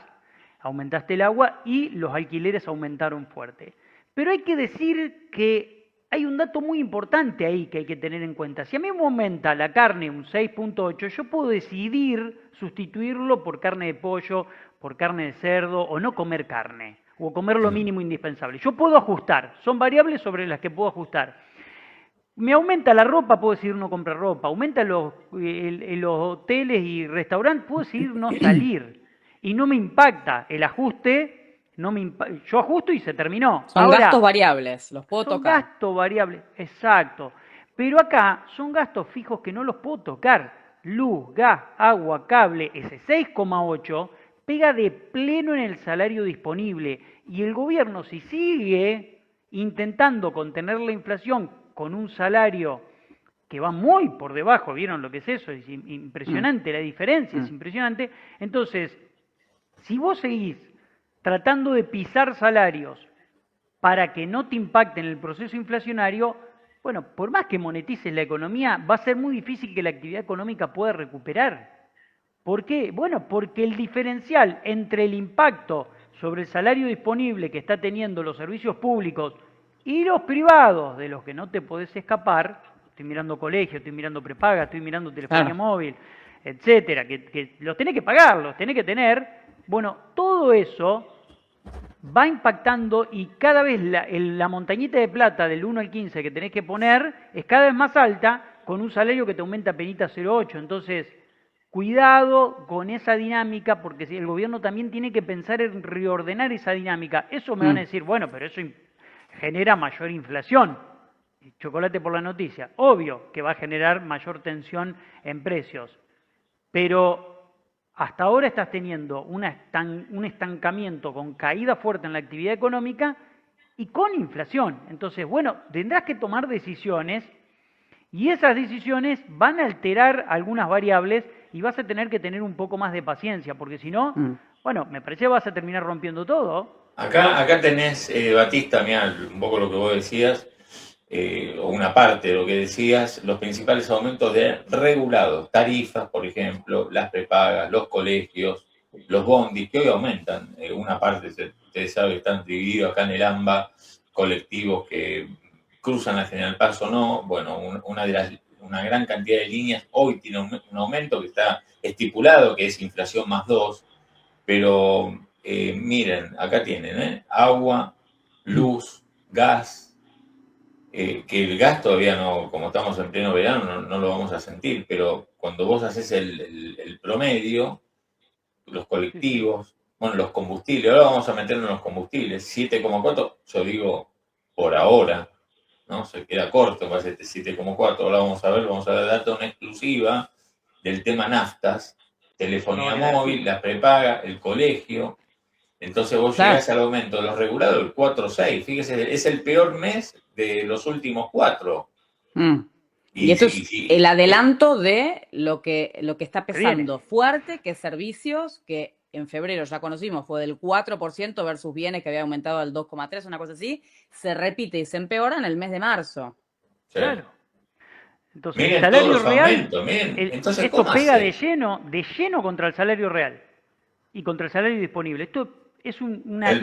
aumentaste el agua y los alquileres aumentaron fuerte. Pero hay que decir que hay un dato muy importante ahí que hay que tener en cuenta. Si a mí me aumenta la carne un 6,8, yo puedo decidir sustituirlo por carne de pollo, por carne de cerdo, o no comer carne, o comer lo mínimo indispensable. Yo puedo ajustar, son variables sobre las que puedo ajustar. Me aumenta la ropa, puedo decidir no comprar ropa. Aumenta los hoteles y restaurantes, puedo decidir no salir. Y no me impacta el ajuste. Yo ajusto y se terminó. Son gastos variables, los puedo tocar. Son gastos variables, exacto. Pero acá son gastos fijos que no los puedo tocar. Luz, gas, agua, cable, ese 6,8 pega de pleno en el salario disponible. Y el gobierno, si sigue intentando contener la inflación con un salario que va muy por debajo, ¿vieron lo que es eso? Es impresionante, la diferencia es impresionante. Entonces, si vos seguís tratando de pisar salarios para que no te impacten el proceso inflacionario, bueno, por más que monetices la economía, va a ser muy difícil que la actividad económica pueda recuperar. ¿Por qué? Bueno, porque el diferencial entre el impacto sobre el salario disponible que está teniendo los servicios públicos y los privados, de los que no te podés escapar, estoy mirando colegio, estoy mirando prepaga, estoy mirando telefonía móvil, etcétera, que los tenés que pagar, los tenés que tener, bueno, todo eso va impactando y cada vez la montañita de plata del 1 al 15 que tenés que poner es cada vez más alta con un salario que te aumenta apenas 0,8. Entonces, cuidado con esa dinámica porque si el gobierno también tiene que pensar en reordenar esa dinámica. Eso me van a decir, bueno, pero eso genera mayor inflación. Chocolate por la noticia. Obvio que va a generar mayor tensión en precios. Pero hasta ahora estás teniendo un estancamiento con caída fuerte en la actividad económica y con inflación. Entonces, bueno, tendrás que tomar decisiones y esas decisiones van a alterar algunas variables y vas a tener que tener un poco más de paciencia, porque si no, bueno, me parece que vas a terminar rompiendo todo. Acá tenés, Batista, mirá, un poco lo que vos decías, o una parte de lo que decías, los principales aumentos de regulados, tarifas, por ejemplo, las prepagas, los colegios, los bondis, que hoy aumentan. Una parte, ustedes saben, están divididos acá en el AMBA, colectivos que cruzan la General Paz o no. Bueno, una gran cantidad de líneas hoy tiene un aumento que está estipulado, que es inflación más 2, pero miren, acá tienen agua, luz, gas, que el gas todavía no, como estamos en pleno verano, no lo vamos a sentir, pero cuando vos haces el promedio, los colectivos, bueno, los combustibles, ahora vamos a meternos en los combustibles, 7,4, yo digo por ahora, ¿no? Se queda corto, va a ser 7,4, ahora vamos a dar data una exclusiva del tema naftas, telefonía móvil, la prepaga, el colegio. Entonces vos llegás al aumento de los regulados del 4,6. Fíjese, es el peor mes de los últimos 4. Y esto es el adelanto de lo que está pesando fuerte, que es servicios, que en febrero ya conocimos, fue del 4% versus bienes que había aumentado al 2,3%, una cosa así, se repite y se empeora en el mes de marzo. Sí. Claro. Entonces, miren el salario todos los real, aumentos, miren. Entonces, esto pega de lleno contra el salario real y contra el salario disponible. Esto es una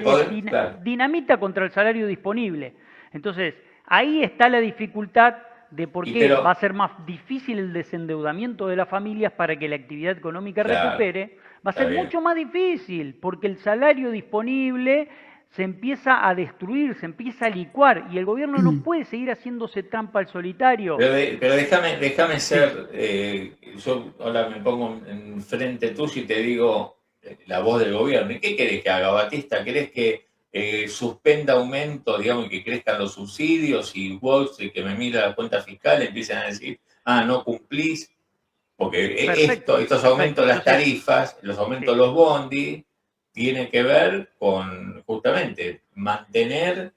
dinamita contra el salario disponible. Entonces, ahí está la dificultad de por qué va a ser más difícil el desendeudamiento de las familias para que la actividad económica recupere. Va a ser mucho más difícil, porque el salario disponible se empieza a destruir, se empieza a licuar, y el gobierno no puede seguir haciéndose trampa al solitario. Pero déjame ser, yo ahora me pongo en frente tuyo y te digo la voz del gobierno. ¿Y qué querés que haga, Batista? ¿Querés que suspenda aumento, digamos, y que crezcan los subsidios y vos, que me mira la cuenta fiscal, empiezan a decir, no cumplís? Porque estos aumentos de las tarifas, los aumentos de los bondis, tienen que ver con justamente mantener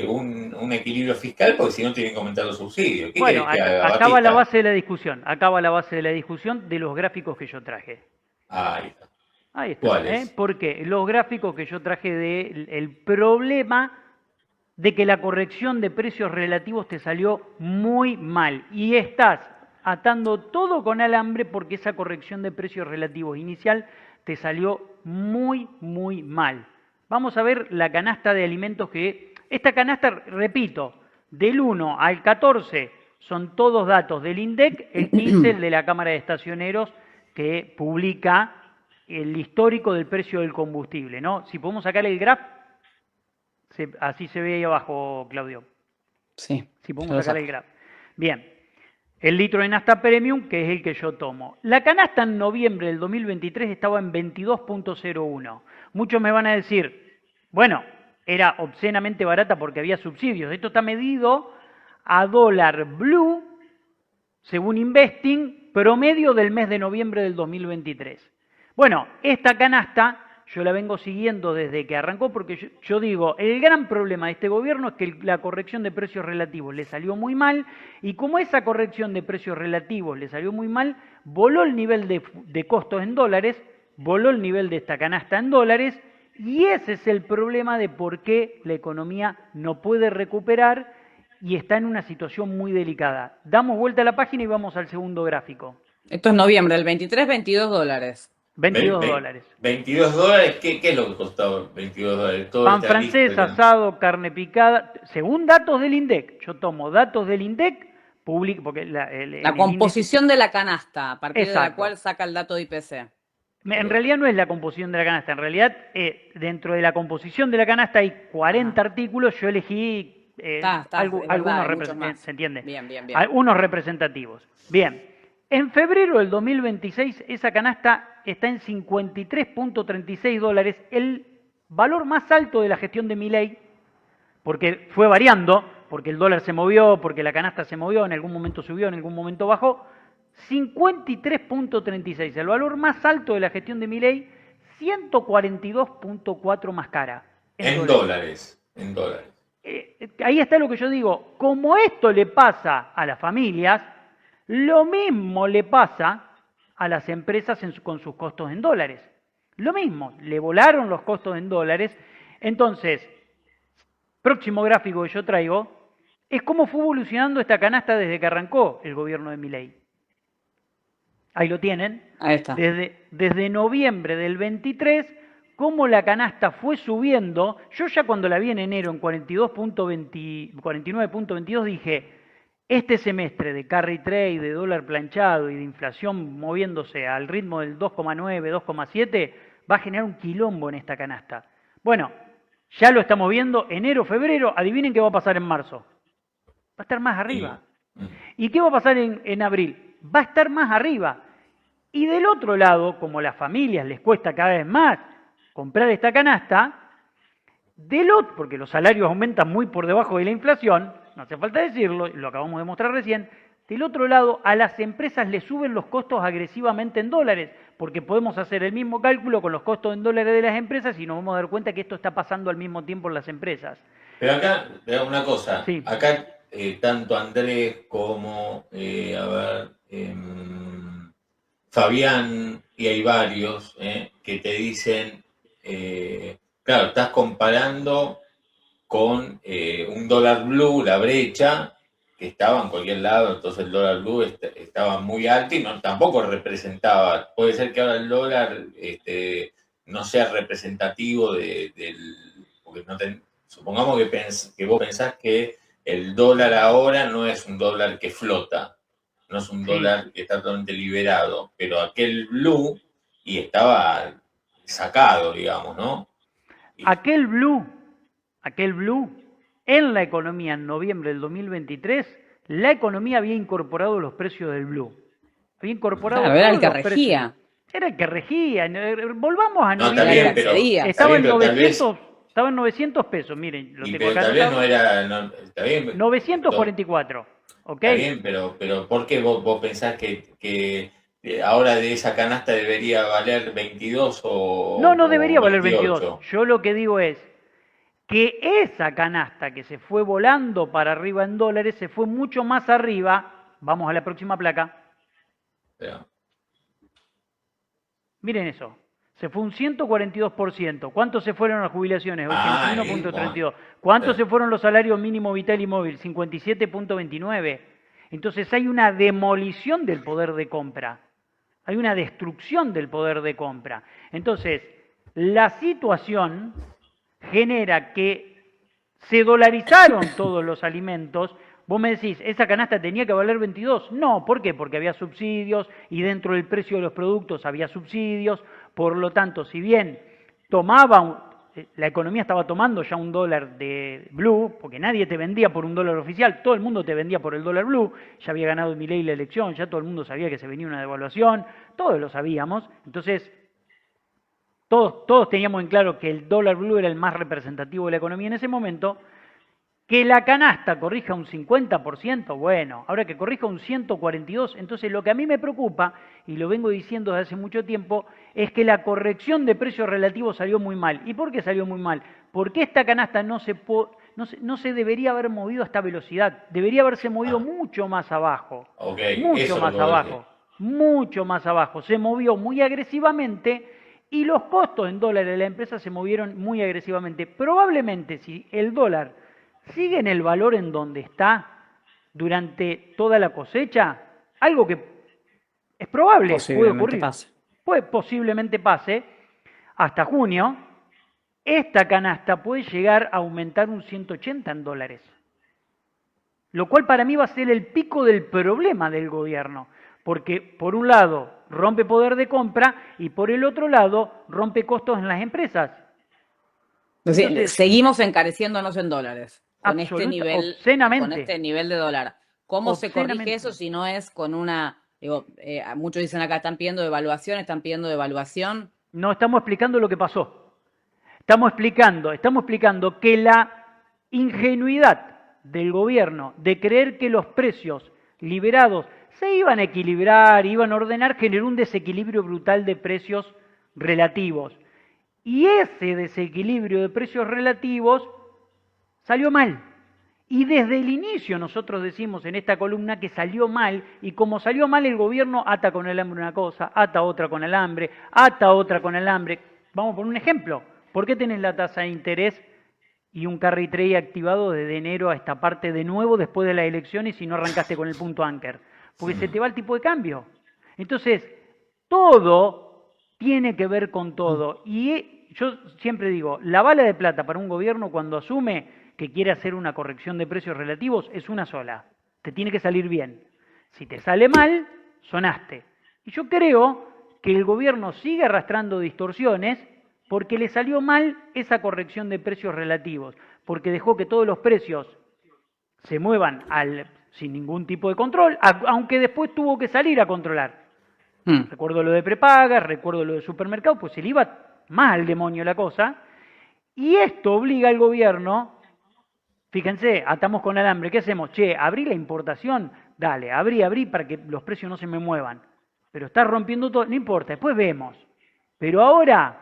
un equilibrio fiscal, porque si no tienen que aumentar los subsidios. Bueno, acaba la base de la discusión, de los gráficos que yo traje. Ahí está. Ahí está. ¿Cuáles? ¿Por qué? Los gráficos que yo traje del problema de que la corrección de precios relativos te salió muy mal y estás atando todo con alambre porque esa corrección de precios relativos inicial te salió muy, muy mal. Vamos a ver la canasta de alimentos esta canasta, repito, del 1 al 14 son todos datos del INDEC, el 15 el de la Cámara de Estacioneros que publica el histórico del precio del combustible, ¿no? Si podemos sacar el graph, así se ve ahí abajo, Claudio. Sí. Si podemos sacar el graph. Bien. El litro de nafta premium, que es el que yo tomo. La canasta en noviembre del 2023 estaba en 22.01. Muchos me van a decir, bueno, era obscenamente barata porque había subsidios. Esto está medido a dólar blue, según Investing, promedio del mes de noviembre del 2023. Bueno, esta canasta yo la vengo siguiendo desde que arrancó, porque yo digo, el gran problema de este gobierno es que la corrección de precios relativos le salió muy mal, y como esa corrección de precios relativos le salió muy mal, voló el nivel de costos en dólares, voló el nivel de esta canasta en dólares, y ese es el problema de por qué la economía no puede recuperar y está en una situación muy delicada. Damos vuelta a la página y vamos al segundo gráfico. Esto es noviembre, el 23, $22. 22 dólares. 22 dólares, ¿qué es lo que costaba 22 dólares? Todo Pan está francés, listo, asado, carne picada, según datos del INDEC. Yo tomo datos del INDEC, publico, porque la composición de la canasta, a partir de la cual saca el dato de IPC. En realidad no es la composición de la canasta, en realidad dentro de la composición de la canasta hay 40 artículos, yo elegí algunos representativos, ¿se entiende? Bien. Algunos representativos. Bien. En febrero del 2026 esa canasta está en 53.36 dólares, el valor más alto de la gestión de Milei, porque fue variando, porque el dólar se movió, porque la canasta se movió, en algún momento subió, en algún momento bajó. 53.36, el valor más alto de la gestión de Milei, 142.4 más cara. En dólares. Ahí está lo que yo digo, como esto le pasa a las familias, lo mismo le pasa a las empresas con sus costos en dólares. Lo mismo, le volaron los costos en dólares. Entonces, próximo gráfico que yo traigo es cómo fue evolucionando esta canasta desde que arrancó el gobierno de Milei. Ahí lo tienen. Ahí está. Desde noviembre del 23, cómo la canasta fue subiendo. Yo ya cuando la vi en enero en 49.22 dije, este semestre de carry trade, de dólar planchado y de inflación moviéndose al ritmo del 2,9, 2,7, va a generar un quilombo en esta canasta. Bueno, ya lo estamos viendo, enero, febrero, adivinen qué va a pasar en marzo. Va a estar más arriba. ¿Y qué va a pasar en abril? Va a estar más arriba. Y del otro lado, como a las familias les cuesta cada vez más comprar esta canasta, porque los salarios aumentan muy por debajo de la inflación, no hace falta decirlo, lo acabamos de mostrar recién, del otro lado a las empresas les suben los costos agresivamente en dólares, porque podemos hacer el mismo cálculo con los costos en dólares de las empresas y nos vamos a dar cuenta que esto está pasando al mismo tiempo en las empresas. Pero acá, una cosa, sí. Acá tanto Andrés como, Fabián, y hay varios que te dicen, claro, estás comparando con un dólar blue, la brecha, que estaba en cualquier lado, entonces el dólar blue estaba muy alto y tampoco representaba, puede ser que ahora el dólar no sea representativo porque supongamos que vos pensás que el dólar ahora no es un dólar que flota, no es un dólar que está totalmente liberado, pero aquel blue y estaba sacado, digamos, ¿no? Aquel blue, en la economía en noviembre del 2023, la economía había incorporado los precios del blue. Había incorporado era el que regía. Era el que regía. Volvamos a noviembre. Estaba en 900 pesos, miren. Lo tengo acá. Tal vez no era... está bien, 944. ¿Okay? Está bien, pero ¿por qué vos pensás que ahora de esa canasta debería valer 22 o... No debería valer 28? 22. Yo lo que digo es que esa canasta que se fue volando para arriba en dólares se fue mucho más arriba. Vamos a la próxima placa. Miren eso. Se fue un 142%. ¿Cuántos se fueron las jubilaciones? 81.32. ¿Cuántos se fueron los salarios mínimo vital y móvil? 57.29. Entonces hay una demolición del poder de compra. Hay una destrucción del poder de compra. Entonces, la situación genera que se dolarizaron todos los alimentos. Vos me decís, ¿esa canasta tenía que valer 22? No, ¿por qué? Porque había subsidios y dentro del precio de los productos había subsidios. Por lo tanto, si bien la economía estaba tomando ya un dólar de blue, porque nadie te vendía por un dólar oficial, todo el mundo te vendía por el dólar blue, ya había ganado Milei la elección, ya todo el mundo sabía que se venía una devaluación, todos lo sabíamos, entonces todos teníamos en claro que el dólar blue era el más representativo de la economía en ese momento. Que la canasta corrija un 50%, bueno, ahora que corrija un 142%, entonces lo que a mí me preocupa, y lo vengo diciendo desde hace mucho tiempo, es que la corrección de precios relativos salió muy mal. ¿Y por qué salió muy mal? Porque esta canasta no se debería haber movido a esta velocidad, debería haberse movido mucho más abajo, mucho más abajo, mucho más abajo. Se movió muy agresivamente y los costos en dólares de la empresa se movieron muy agresivamente. Probablemente si el dólar sigue en el valor en donde está durante toda la cosecha, algo que es probable, puede ocurrir, posiblemente pase, hasta junio, esta canasta puede llegar a aumentar un 180 en dólares. Lo cual para mí va a ser el pico del problema del gobierno, porque por un lado rompe poder de compra y por el otro lado rompe costos en las empresas. Entonces, seguimos encareciéndonos en dólares con este nivel de dólar. ¿Cómo se corrige eso si no es con una, muchos dicen acá están pidiendo devaluación? No, estamos explicando lo que pasó. Estamos explicando que la ingenuidad del gobierno de creer que los precios liberados se iban a equilibrar, iban a ordenar, generó un desequilibrio brutal de precios relativos. Y ese desequilibrio de precios relativos salió mal. Y desde el inicio nosotros decimos en esta columna que salió mal, y como salió mal el gobierno ata con el hambre una cosa, ata otra con el hambre, ata otra con el hambre. Vamos a poner un ejemplo. ¿Por qué tenés la tasa de interés y un carry trade activado desde enero a esta parte de nuevo después de las elecciones y no arrancaste con el punto anchor? Porque se te va el tipo de cambio. Entonces, todo tiene que ver con todo. Y yo siempre digo, la bala de plata para un gobierno cuando asume que quiere hacer una corrección de precios relativos es una sola. Te tiene que salir bien. Si te sale mal, sonaste. Y yo creo que el gobierno sigue arrastrando distorsiones porque le salió mal esa corrección de precios relativos, porque dejó que todos los precios se muevan sin ningún tipo de control, aunque después tuvo que salir a controlar. Recuerdo lo de prepagas, recuerdo lo de supermercado, pues se le iba más al demonio la cosa, y esto obliga al gobierno. Fíjense, atamos con alambre, ¿qué hacemos? Abrí la importación, dale, abrí para que los precios no se me muevan. Pero está rompiendo todo, no importa, después vemos. Pero ahora,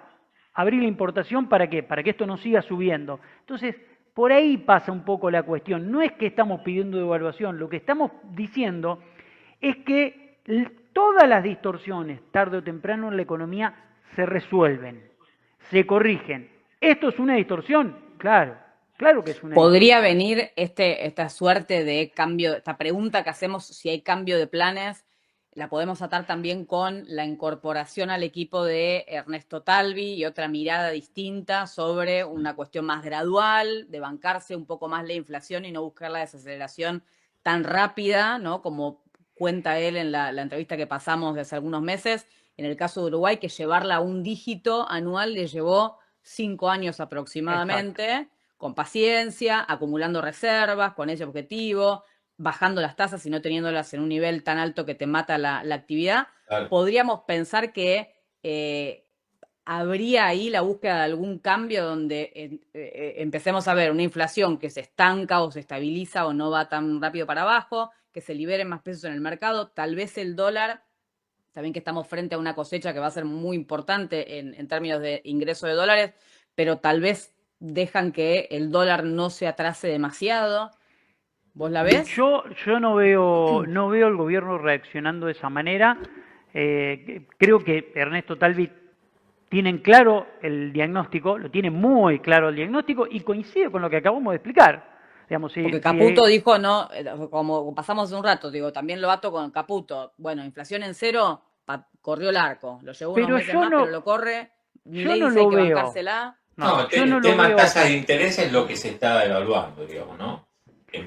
abrí la importación, ¿para qué? Para que esto no siga subiendo. Entonces, por ahí pasa un poco la cuestión. No es que estamos pidiendo devaluación, lo que estamos diciendo es que todas las distorsiones, tarde o temprano en la economía, se resuelven, se corrigen. ¿Esto es una distorsión? Claro. Claro que es una. ¿Podría venir esta suerte de cambio, esta pregunta que hacemos si hay cambio de planes, la podemos atar también con la incorporación al equipo de Ernesto Talvi y otra mirada distinta sobre una cuestión más gradual, de bancarse un poco más la inflación y no buscar la desaceleración tan rápida, ¿no? Como cuenta él en la entrevista que pasamos de hace algunos meses, en el caso de Uruguay, que llevarla a un dígito anual le llevó 5 años aproximadamente. Exacto. Con paciencia, acumulando reservas, con ese objetivo, bajando las tasas y no teniéndolas en un nivel tan alto que te mata la actividad. Claro. Podríamos pensar que habría ahí la búsqueda de algún cambio donde empecemos a ver una inflación que se estanca o se estabiliza o no va tan rápido para abajo, que se liberen más pesos en el mercado, tal vez el dólar, también que estamos frente a una cosecha que va a ser muy importante en términos de ingreso de dólares, pero tal vez dejan que el dólar no se atrase demasiado. ¿Vos la ves? Yo no veo el gobierno reaccionando de esa manera. Creo que Ernesto Talvi tienen claro el diagnóstico, lo tiene muy claro el diagnóstico y coincide con lo que acabamos de explicar. Digamos, porque Caputo dijo, no, como pasamos hace un rato, digo, también lo ato con Caputo. Bueno, inflación en cero, corrió el arco. Lo llevó unos meses más, pero lo corre. Milei dice que bancársela. No, el tema tasa de interés es lo que se está evaluando, digamos, ¿no?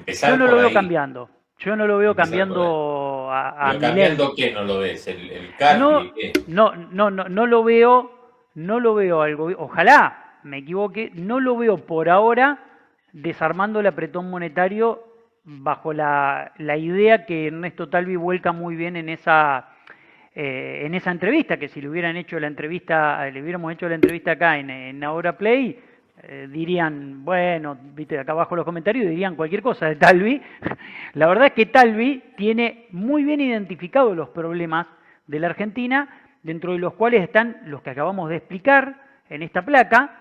Yo no lo veo cambiando. Yo no lo veo cambiando a Milei. ¿Cambiando qué no lo ves? ¿El CARPI? No lo veo al gobierno. Ojalá me equivoque. No lo veo por ahora desarmando el apretón monetario bajo la idea que Ernesto Talvi vuelca muy bien en esa entrevista, que si le hubiéramos hecho la entrevista acá en Ahora Play, dirían, bueno, viste, acá abajo en los comentarios dirían cualquier cosa de Talvi. La verdad es que Talvi tiene muy bien identificados los problemas de la Argentina, dentro de los cuales están los que acabamos de explicar en esta placa,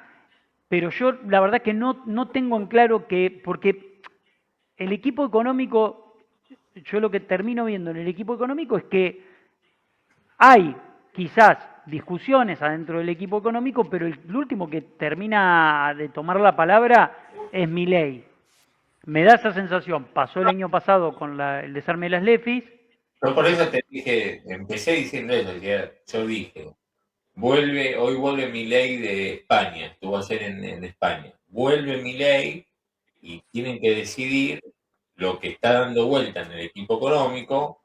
pero yo la verdad que no tengo en claro que, porque el equipo económico, yo lo que termino viendo en el equipo económico es que hay quizás discusiones adentro del equipo económico, pero el último que termina de tomar la palabra es Milei. Me da esa sensación. Pasó el año pasado con el desarme de las LEFIs. Yo por eso te dije, empecé diciendo eso, yo dije, hoy vuelve Milei de España, estuvo ayer en España, vuelve Milei y tienen que decidir lo que está dando vuelta en el equipo económico,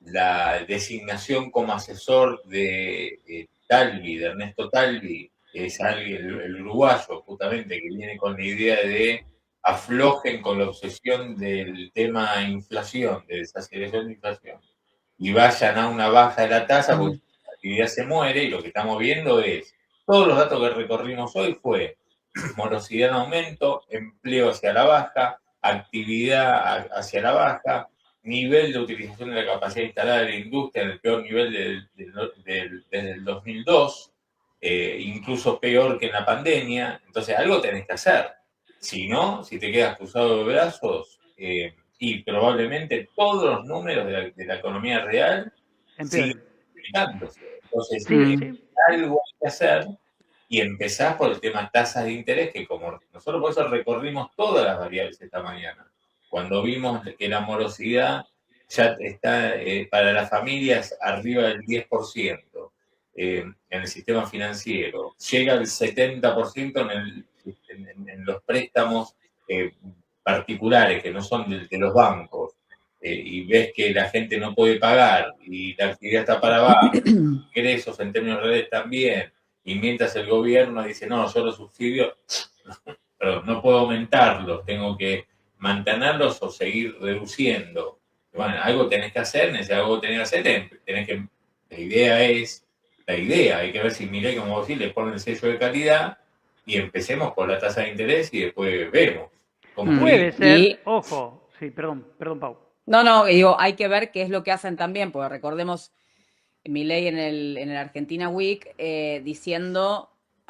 la designación como asesor de Talvi, de Ernesto Talvi, que es alguien, el uruguayo justamente, que viene con la idea de aflojen con la obsesión del tema inflación, de desaceleración de inflación, y vayan a una baja de la tasa, porque la actividad se muere, y lo que estamos viendo es, todos los datos que recorrimos hoy fue morosidad en aumento, empleo hacia la baja, actividad hacia la baja, nivel de utilización de la capacidad instalada de la industria en el peor nivel desde el 2002, incluso peor que en la pandemia. Entonces, algo tenés que hacer. Si no, si te quedas cruzado de brazos, y probablemente todos los números de la economía real siguen explicándose. Entonces, algo hay que hacer y empezás por el tema tasas de interés, que como nosotros por eso recorrimos todas las variables esta mañana. Cuando vimos que la morosidad ya está para las familias arriba del 10% en el sistema financiero, llega al 70% en los préstamos particulares que no son de los bancos, y ves que la gente no puede pagar y la actividad está para abajo, ingresos en términos reales también, y mientras el gobierno dice, no, yo los subsidios, pero no puedo aumentarlos, tengo que mantenerlos o seguir reduciendo. Bueno, algo tenés que hacer, algo tenés que hacer, la idea, hay que ver si Milei, como vos decís, le ponen el sello de calidad y empecemos con la tasa de interés y después vemos. Puede ser, ojo, sí, perdón, Pau. No, digo, hay que ver qué es lo que hacen también, porque recordemos Milei en el Argentina Week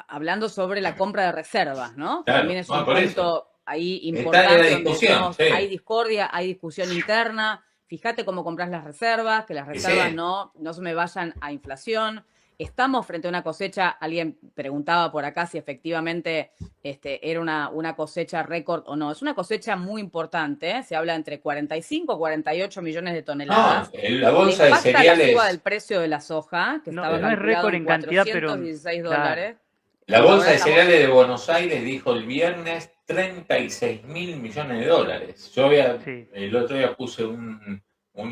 hablando sobre la compra de reservas, ¿no? Claro, también es un punto ahí importante donde hay discordia, hay discusión interna. Fíjate cómo compras las reservas, que las reservas no se me vayan a inflación. Estamos frente a una cosecha, alguien preguntaba por acá si efectivamente era una cosecha récord o no. Es una cosecha muy importante, ¿eh? Se habla entre 45 y 48 millones de toneladas. La bolsa de cereales... la suba del precio de la soja, que estaba calculado es récord en cantidad, pero... $416. La bolsa de cereales de Buenos Aires dijo el viernes 36.000 millones de dólares. Yo el otro día puse un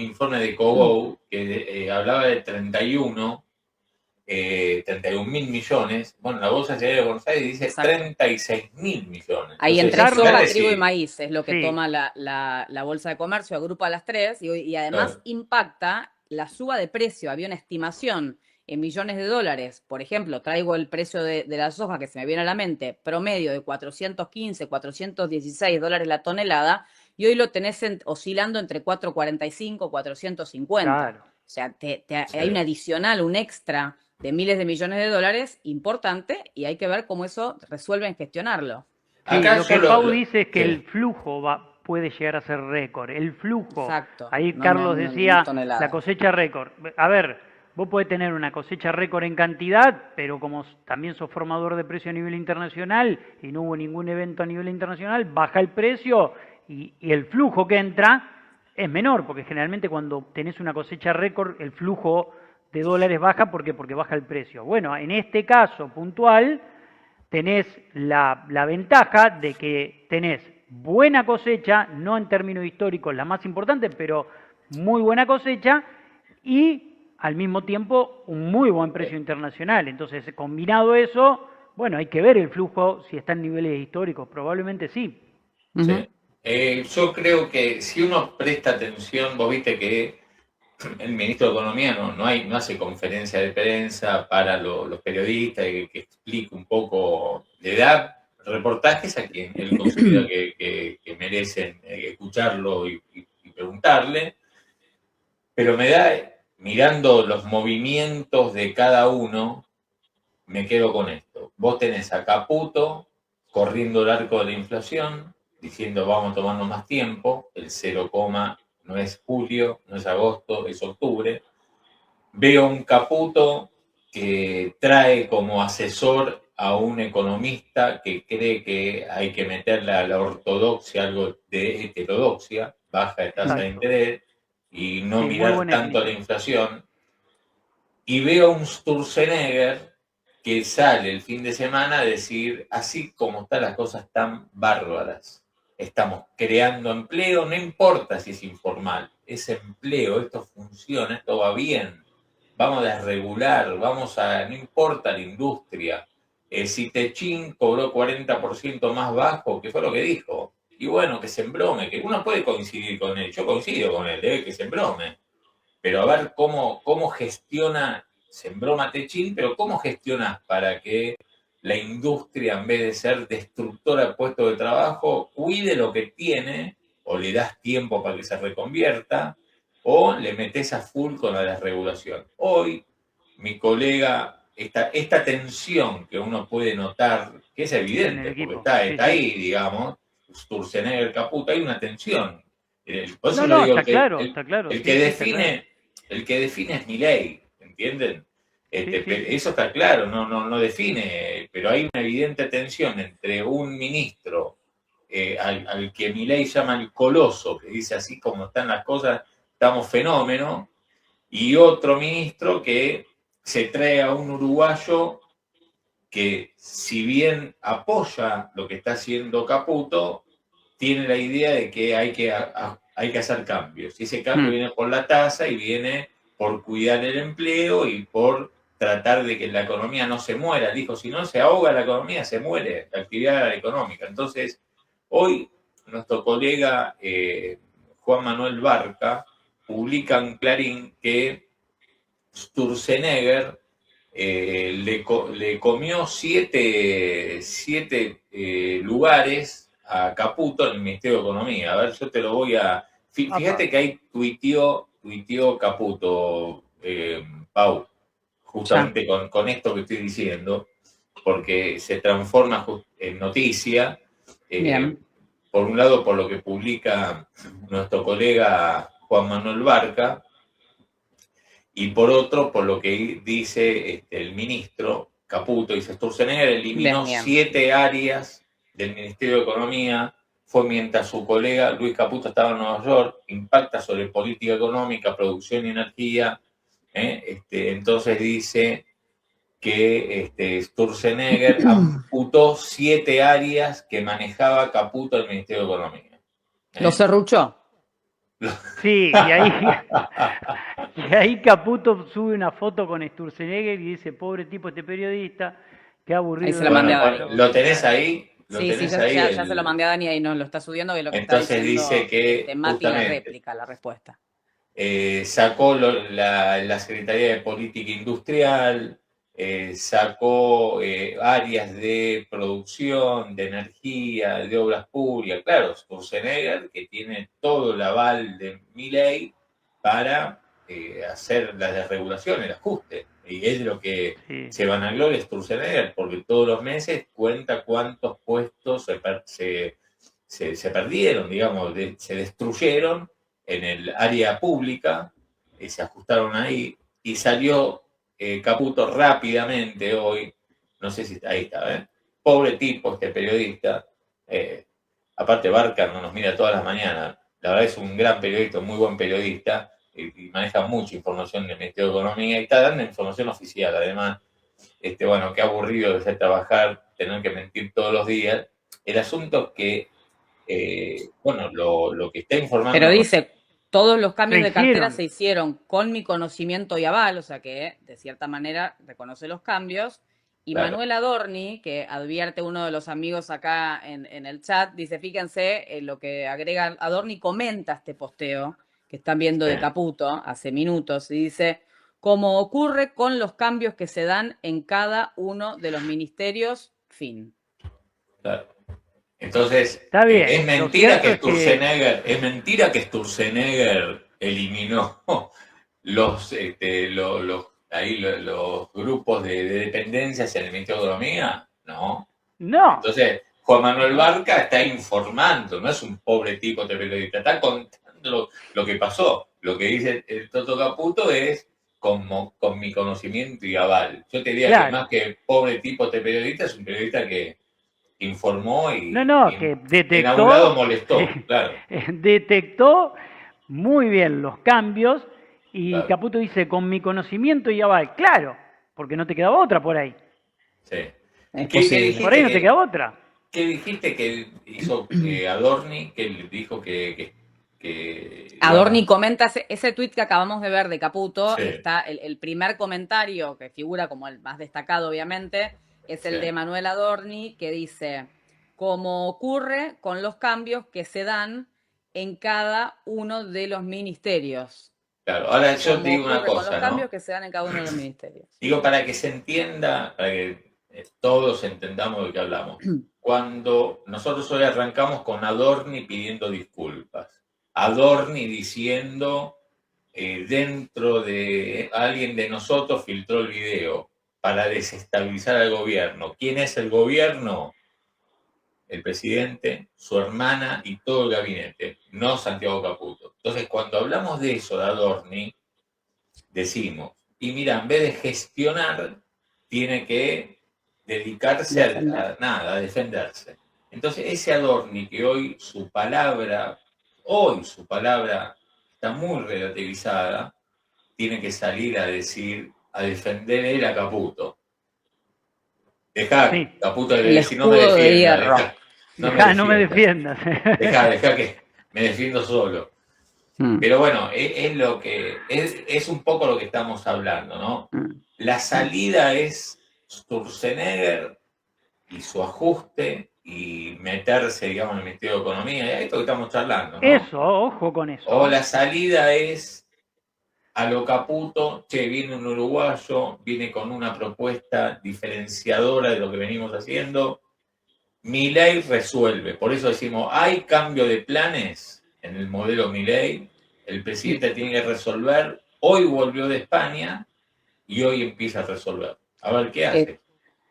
informe de Cogo que hablaba de 31.000 millones. Bueno, la bolsa de cereales de Buenos Aires dice 36.000 millones. Ahí entre soja, trigo y maíz es lo que toma la bolsa de comercio, agrupa las tres y además impacta la suba de precio. Había una estimación en millones de dólares. Por ejemplo, traigo el precio de la soja que se me viene a la mente, promedio de 415, 416 dólares la tonelada, y hoy lo tenés oscilando entre 445, 450. Claro. O sea, hay un adicional, un extra de miles de millones de dólares importante, y hay que ver cómo eso resuelven gestionarlo. Sí, lo que Pau dice es que el flujo puede llegar a ser récord. El flujo. Exacto. Ahí Carlos decía la cosecha récord. A ver, vos podés tener una cosecha récord en cantidad, pero como también sos formador de precio a nivel internacional y no hubo ningún evento a nivel internacional, baja el precio y el flujo que entra es menor, porque generalmente cuando tenés una cosecha récord, el flujo de dólares baja porque baja el precio. Bueno, en este caso puntual tenés la ventaja de que tenés buena cosecha, no en términos históricos la más importante, pero muy buena cosecha y al mismo tiempo un muy buen precio internacional. Entonces, combinado eso, bueno, hay que ver el flujo si está en niveles históricos, probablemente sí. Sí. Yo creo que si uno presta atención, vos viste que el ministro de Economía no hace conferencia de prensa para los periodistas que explique un poco, le da reportajes a quien él considera que merecen escucharlo y preguntarle, pero me da, mirando los movimientos de cada uno, me quedo con esto. Vos tenés a Caputo corriendo el arco de la inflación, diciendo vamos a tomarnos más tiempo, el 0, no es julio, no es agosto, es octubre. Veo un Caputo que trae como asesor a un economista que cree que hay que meterle a la ortodoxia algo de heterodoxia, baja de tasa de interés y no Sí, mirar tanto a la inflación. Y veo un Sturzenegger que sale el fin de semana a decir, así como están las cosas tan bárbaras, estamos creando empleo, no importa si es informal, es empleo, esto funciona, esto va bien, vamos a desregular, no importa la industria, si Techín cobró 40% más bajo, que fue lo que dijo, y bueno, que se embrome, que uno puede coincidir con él, yo coincido con él, que se embrome, pero a ver cómo gestiona, se embroma Techín, pero cómo gestionas para que la industria, en vez de ser destructora de puestos de trabajo, cuide lo que tiene, o le das tiempo para que se reconvierta, o le metes a full con la desregulación. Hoy, mi colega, esta tensión que uno puede notar, que es evidente, porque está ahí, digamos, Sturzenegger, Caputo, hay una tensión. Por eso yo digo está que claro, está claro. el que define es Milei, ¿entienden? Eso está claro, no define, pero hay una evidente tensión entre un ministro al que Milei llama el coloso, que dice así como están las cosas, estamos fenómeno, y otro ministro que se trae a un uruguayo que, si bien apoya lo que está haciendo Caputo, tiene la idea de que hay que hacer cambios. Y ese cambio viene por la tasa y viene por cuidar el empleo y por tratar de que la economía no se muera. Dijo, si no se ahoga la economía, se muere la actividad económica. Entonces, hoy nuestro colega Juan Manuel Barca publica en Clarín que Sturzenegger le comió siete lugares a Caputo en el Ministerio de Economía. A ver, yo te lo voy a... Fíjate que ahí tuiteó Caputo, Pau, justamente con esto que estoy diciendo, porque se transforma en noticia. Por un lado, por lo que publica nuestro colega Juan Manuel Barca, y por otro, por lo que dice el ministro Caputo, dice Sturzenegger eliminó 7 áreas del Ministerio de Economía, fue mientras su colega Luis Caputo estaba en Nueva York, impacta sobre política económica, producción y energía. Entonces dice que Sturzenegger amputó 7 áreas que manejaba Caputo del Ministerio de Economía. Lo serruchó. Sí, y ahí Caputo sube una foto con Sturzenegger y dice, pobre tipo este periodista, qué aburrido. Ahí se la mandé a Dani. ¿Lo tenés ahí? Sí, ya se lo mandé a Dani y nos lo está subiendo, que es lo que entonces está diciendo dice que Mati, la réplica, la respuesta. Sacó la Secretaría de Política Industrial, sacó áreas de producción, de energía, de obras públicas. Claro, Sturzenegger, que tiene todo el aval de Milei para hacer la desregulación, el ajuste. Y es lo que se vanagloria Sturzenegger, porque todos los meses cuenta cuántos puestos se perdieron, digamos, se destruyeron en el área pública, se ajustaron ahí, y salió Caputo rápidamente hoy, no sé si ahí está, pobre tipo este periodista, aparte Barca no nos mira todas las mañanas, la verdad es un gran periodista, muy buen periodista, y maneja mucha información del Ministerio de Economía, y está dando información oficial, además, bueno, qué aburrido de ser trabajar, tener que mentir todos los días. El asunto es que, bueno, lo que está informando... Pero dice, todos los cambios de cartera se hicieron con mi conocimiento y aval, o sea que, de cierta manera, reconoce los cambios. Y claro. Manuel Adorni, que advierte uno de los amigos acá en el chat, dice, fíjense, lo que agrega Adorni, comenta este posteo que están viendo de Caputo hace minutos, y dice, como ocurre con los cambios que se dan en cada uno de los ministerios, fin. Claro. Entonces, Está bien. es Lo mentira cierto que es que Sturzenegger, es mentira que Sturzenegger eliminó los grupos de dependencias en el Ministerio de Economía. No. no, Entonces, Juan Manuel Barca está informando, no es un pobre tipo de periodista, está contando lo que pasó. Lo que dice el Toto Caputo es con mi conocimiento y aval. Yo te diría que claro. más que pobre tipo de periodista, es un periodista que informó No, y no, que en algún lado detectó, sí, molestó, claro, detectó muy bien los cambios y claro, Caputo dice, con mi conocimiento ya va. Claro, porque no te quedaba otra por ahí. sí. Es ¿Qué posible. Por ahí dijiste no te quedaba otra. qué dijiste que hizo Adorni, que él dijo que Adorni digamos, comenta ese tuit que acabamos de ver de Caputo, sí, está el primer comentario que figura como el más destacado, obviamente, es sí, el de Manuel Adorni, que dice, como ocurre con los cambios que se dan en cada uno de los ministerios. claro. Ahora yo te Como digo una ocurre con los cosa, cambios ¿no? que se dan en cada uno de los ministerios. Digo, para que se entienda, para que todos entendamos de qué hablamos. Cuando nosotros hoy arrancamos con Adorni pidiendo disculpas, Adorni diciendo dentro de alguien de nosotros filtró el video para desestabilizar al gobierno. ¿Quién es el gobierno? El presidente, su hermana y todo el gabinete, no Santiago Caputo. Entonces, cuando hablamos de eso, de Adorni, decimos, y mira, en vez de gestionar, tiene que dedicarse a nada, a defenderse. Entonces, ese Adorni que hoy su palabra está muy relativizada, tiene que salir a decir, a defender él a Caputo. Dejá, Sí, Caputo le El decía, no me escudo de defienda, hierro. no me no me defiendas, defiendas. dejá que me defiendo solo. Mm, Pero bueno, es lo que es un poco lo que estamos hablando, ¿no? mm, La mm. salida es Sturzenegger y su ajuste y meterse, digamos, en el Ministerio de Economía, y esto que estamos charlando, ¿no? Eso, ojo con O eso. la salida es a lo Caputo, che, viene un uruguayo, viene con una propuesta diferenciadora de lo que venimos haciendo. Milei resuelve, por eso decimos, hay cambio de planes en el modelo Milei, el presidente tiene que resolver, hoy volvió de España y hoy empieza a resolver. A ver qué Eh, hace.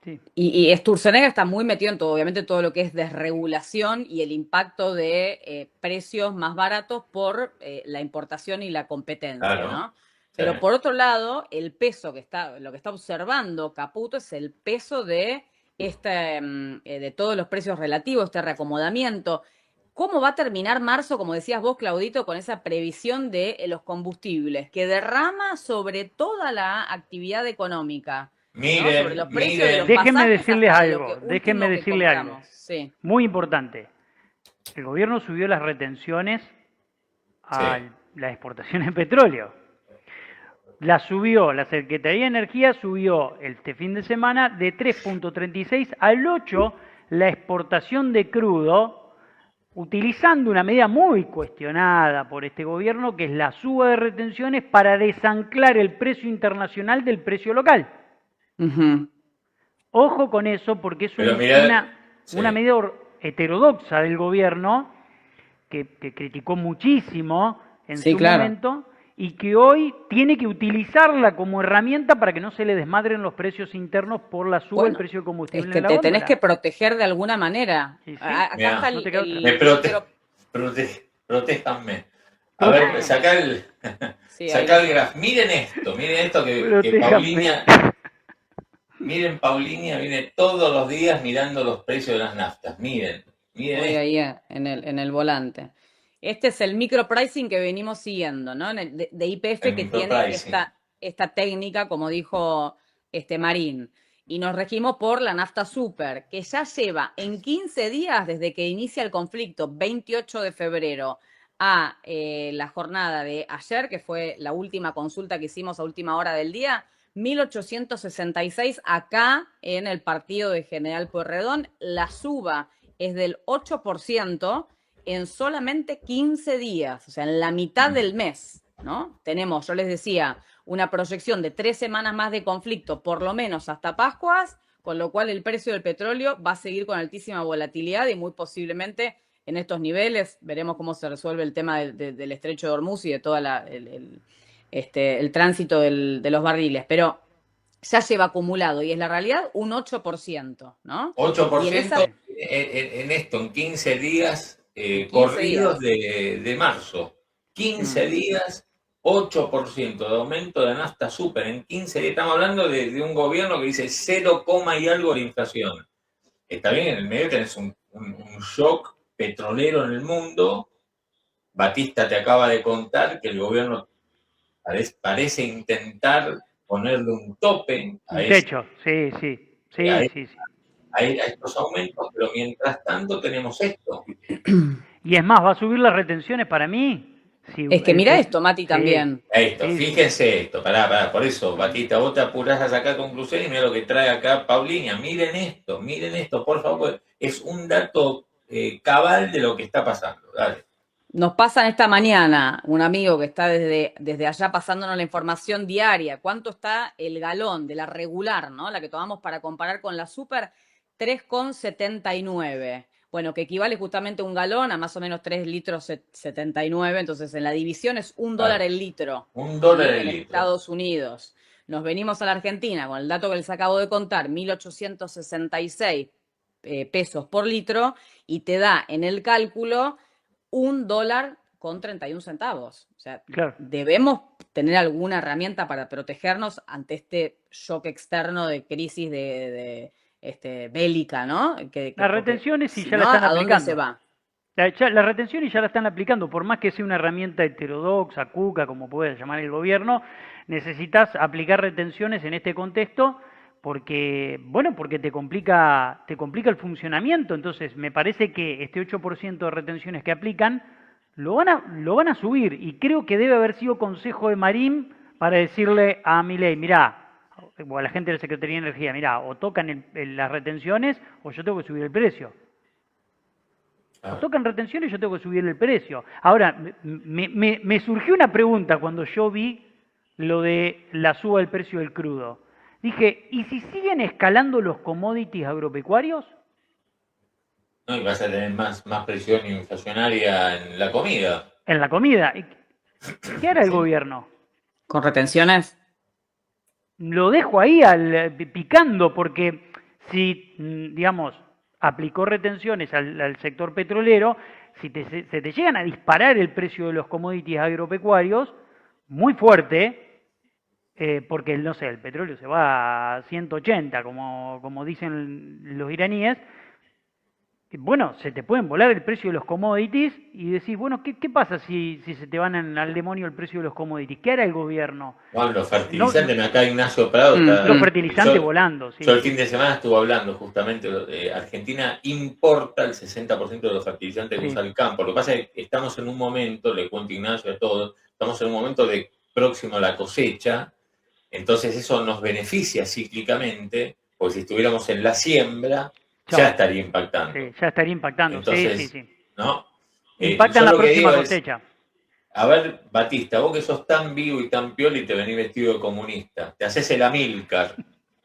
Sí. y Sturzenegger está muy metido en todo, obviamente, todo lo que es desregulación y el impacto de precios más baratos por la importación y la competencia, Claro, ¿no? sí, Pero por otro lado, el peso lo que está observando Caputo es el peso de de todos los precios relativos, este reacomodamiento. ¿Cómo va a terminar marzo, como decías vos, Claudito, con esa previsión de los combustibles, que derrama sobre toda la actividad económica, ¿no? Sobre miren, los precios de los miren, pasajes hasta de lo que Déjenme último que decirles algo. compramos. Sí. Muy importante. El gobierno subió las retenciones sí, a las exportaciones de petróleo. La subió, la Secretaría de Energía subió este fin de semana de 3,36 al 8 la exportación de crudo, utilizando una medida muy cuestionada por este gobierno, que es la suba de retenciones para desanclar el precio internacional del precio local. Ujú. Ojo con eso, porque es pero mirá, una sí, medida heterodoxa del gobierno que criticó muchísimo en Sí, su claro. momento y que hoy tiene que utilizarla como herramienta para que no se le desmadren los precios internos por la suba del Bueno, precio del es combustible que en la te tenés que góndola. proteger de alguna manera. Y sí, Acá está mirá, no te queda otra. me el micro. protéjanme. A ver, Protéjame, Sí, ahí sacá el está. graf. Miren esto que protéjame. Miren, Paulinia viene todos los días mirando los precios de las naftas. Miren Voy esto. ahí en el volante. Este es el micropricing que venimos siguiendo, ¿no? De YPF El que tiene micropricing. esta técnica, como dijo Marín. Y nos regimos por la nafta super, que ya lleva en 15 días desde que inicia el conflicto, 28 de febrero, a la jornada de ayer, que fue la última consulta que hicimos a última hora del día, 1866 acá en el partido de General Pueyrredón. La suba es del 8% en solamente 15 días, o sea, en la mitad del mes, ¿no? Tenemos, yo les decía, una proyección de 3 semanas más de conflicto, por lo menos hasta Pascuas, con lo cual el precio del petróleo va a seguir con altísima volatilidad y muy posiblemente en estos niveles. Veremos cómo se resuelve el tema del estrecho de Hormuz y de todo el tránsito de los barriles, pero ya lleva acumulado, y es la realidad, un 8%, ¿no? 8% en esto, en 15 días 15 corridos días. De marzo. 15 días, 8% de aumento de nafta super. En 15 días estamos hablando de un gobierno que dice 0, y algo de inflación. Está bien, en el medio tenés un shock petrolero en el mundo. Batista te acaba de contar que el gobierno parece intentar ponerle un tope a techo, sí. A estos aumentos, pero mientras tanto tenemos esto. Y es más, va a subir las retenciones para mí. Es que mira esto, Mati, también. Esto, fíjense esto, pará, por eso, Batista, vos te apurás a sacar conclusiones y mira lo que trae acá Paulina. Miren esto, por favor, es un dato cabal de lo que está pasando. Dale. Nos pasan esta mañana un amigo que está desde allá pasándonos la información diaria. ¿Cuánto está el galón de la regular, ¿no? La que tomamos para comparar con la super, 3,79. Bueno, que equivale justamente a un galón, a más o menos 3 litros 79. Entonces, en la división es $1 el litro. $1 el litro. En Estados Unidos. Nos venimos a la Argentina con el dato que les acabo de contar, 1.866 pesos por litro, y te da en el cálculo $1.31. O sea, claro, debemos tener alguna herramienta para protegernos ante este shock externo de crisis bélica, ¿no? Las retenciones sí ya la están aplicando. ¿A dónde se va? Las retenciones ya la están aplicando, por más que sea una herramienta heterodoxa, cuca, como pueda llamar el gobierno, necesitas aplicar retenciones en este contexto porque te complica el funcionamiento. Entonces, me parece que este 8% de retenciones que aplican lo van a subir, y creo que debe haber sido consejo de Marín para decirle a Milei, mirá, o a la gente de la Secretaría de Energía, mirá, o tocan las retenciones o yo tengo que subir el precio. O tocan retenciones y yo tengo que subir el precio. Ahora, me surgió una pregunta cuando yo vi lo de la suba del precio del crudo. Dije, ¿y si siguen escalando los commodities agropecuarios? No, y vas a tener más presión inflacionaria en la comida. En la comida. ¿Qué hará el gobierno? ¿Con retenciones? Lo dejo ahí picando, porque si, digamos, aplicó retenciones al sector petrolero, si se te llegan a disparar el precio de los commodities agropecuarios, muy fuerte, porque, no sé, el petróleo se va a 180, como dicen los iraníes, bueno, se te pueden volar el precio de los commodities y decís, bueno, ¿qué pasa si se te van al demonio el precio de los commodities? ¿Qué hará el gobierno? Bueno, los fertilizantes, acá Ignacio Prado los fertilizantes volando. Sí. Yo el fin de semana estuve hablando justamente, Argentina importa el 60% de los fertilizantes que usa el campo. Lo que pasa es que estamos en un momento, le cuento Ignacio a todos, estamos en un momento de próximo a la cosecha, entonces eso nos beneficia cíclicamente, porque si estuviéramos en la siembra, ya estaría impactando. Sí, ya estaría impactando. Entonces, sí. ¿No? Impacta en la próxima cosecha. A ver, Batista, vos que sos tan vivo y tan piola y te venís vestido de comunista, te haces el Amílcar.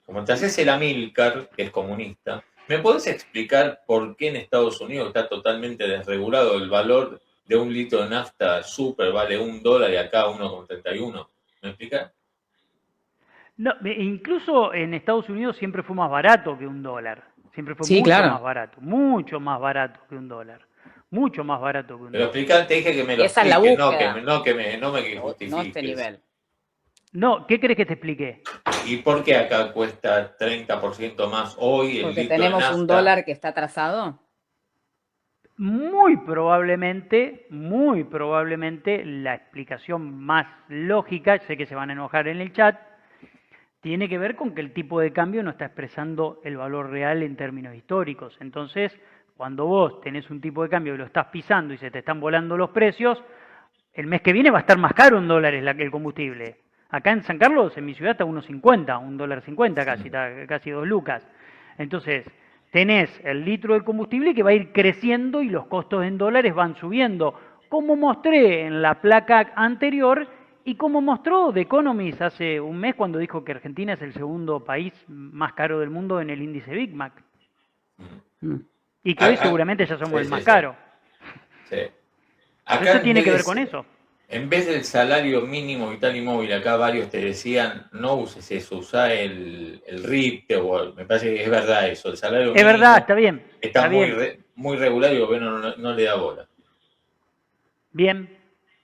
Como te haces el Amílcar, que es comunista, ¿me podés explicar por qué en Estados Unidos está totalmente desregulado el valor de un litro de nafta super vale $1 y acá 1,31? ¿Me explicás? No, incluso en Estados Unidos siempre fue más barato que $1. Siempre fue mucho más barato que $1. Mucho más barato que $1. Pero explicar, te dije que me lo esa expliques, no que me justifiques. No este nivel. No, ¿qué crees que te explique? ¿Y por qué acá cuesta 30% más hoy el Porque litro tenemos de nafta? un dólar que está atrasado. Muy probablemente, la explicación más lógica, sé que se van a enojar en el chat, tiene que ver con que el tipo de cambio no está expresando el valor real en términos históricos. Entonces, cuando vos tenés un tipo de cambio y lo estás pisando y se te están volando los precios, el mes que viene va a estar más caro $1 el combustible. Acá en San Carlos, en mi ciudad, está 1.50, $1.50 casi, está casi 2 lucas. Entonces, tenés el litro de combustible que va a ir creciendo y los costos en dólares van subiendo. Como mostré en la placa anterior, Y como mostró The Economist hace un mes cuando dijo que Argentina es el segundo país más caro del mundo en el índice Big Mac. Mm. Y que hoy seguramente ya somos sí, el más sí, caro. Sí. Pero Acá eso tiene que ver con eso. En vez del salario mínimo vital y móvil, acá varios te decían, no uses eso, usá el RIPTE, o me parece que es verdad eso, el salario Es mínimo verdad, está bien. está Está bien. muy regular y el gobierno no le da bola. Bien,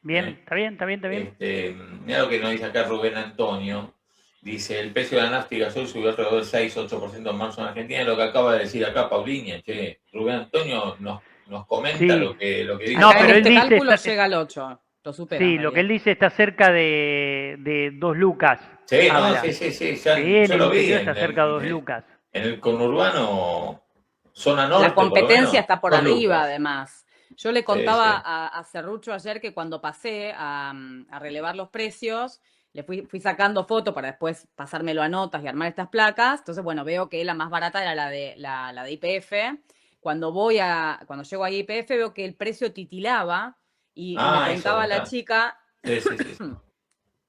¿Eh? está bien, está bien, está bien. Mira lo que nos dice acá Rubén Antonio. Dice, el precio de la nafta y gasoil subió alrededor del 6-8% en marzo en Argentina. Lo que acaba de decir acá Pauliña, che, Rubén Antonio nos comenta Sí. lo que dice. No, Acá pero en él este dice, cálculo está- llega al 8, lo supera. Sí, en lo que él realidad. dice está cerca de 2 lucas. Sí, no, Habla. sí, ya, Sí, en yo el lo vi interior está cerca de 2 lucas. en el conurbano, zona La norte, por lo competencia menos, está por 2 arriba, lucas. además. Yo le Sí, contaba sí. a Serrucho ayer que cuando pasé a relevar los precios, le fui sacando fotos para después pasármelo a notas y armar estas placas. Entonces, bueno, veo que la más barata era la de YPF. Cuando llego a YPF veo que el precio titilaba y le preguntaba Eso, a la chica, sí.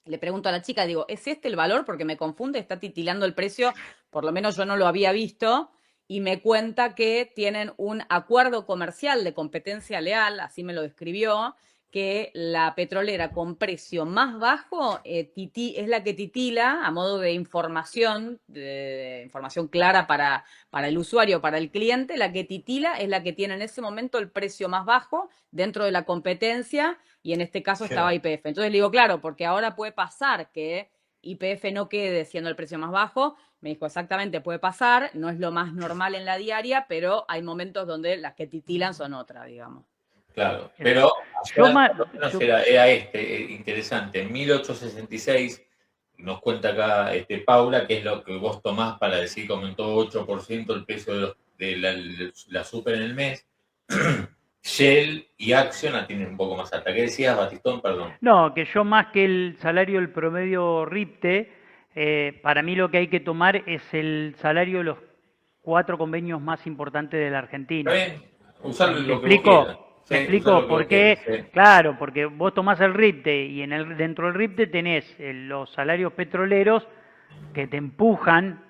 le pregunto a la chica, digo, ¿es este el valor? Porque me confunde, está titilando el precio, por lo menos yo no lo había visto, y me cuenta que tienen un acuerdo comercial de competencia leal, así me lo describió, que la petrolera con precio más bajo es la que titila a modo de información clara para el usuario, para el cliente, la que titila es la que tiene en ese momento el precio más bajo dentro de la competencia y en este caso estaba YPF. Entonces le digo, claro, porque ahora puede pasar que YPF no quede siendo el precio más bajo. Me dijo, exactamente, puede pasar, no es lo más normal en la diaria, pero hay momentos donde las que titilan son otras, digamos. Claro, pero Yo ayer más, por lo menos yo- era interesante. En 1866 nos cuenta acá Paula, que es lo que vos tomás para decir que aumentó 8% el precio la super en el mes. Shell y Action la tienen un poco más alta. ¿Qué decías, Batistón? Perdón. no, que yo más que el salario del promedio RIPTE, para mí lo que hay que tomar es el salario de los 4 convenios más importantes de la Argentina. ¿Está bien? Usar ¿Me lo que vos quieras. explico? Sí, ¿Me usar explico? lo que vos ¿Por quieras, qué? sí. Claro, porque vos tomás el RIPTE y dentro del RIPTE tenés los salarios petroleros que te empujan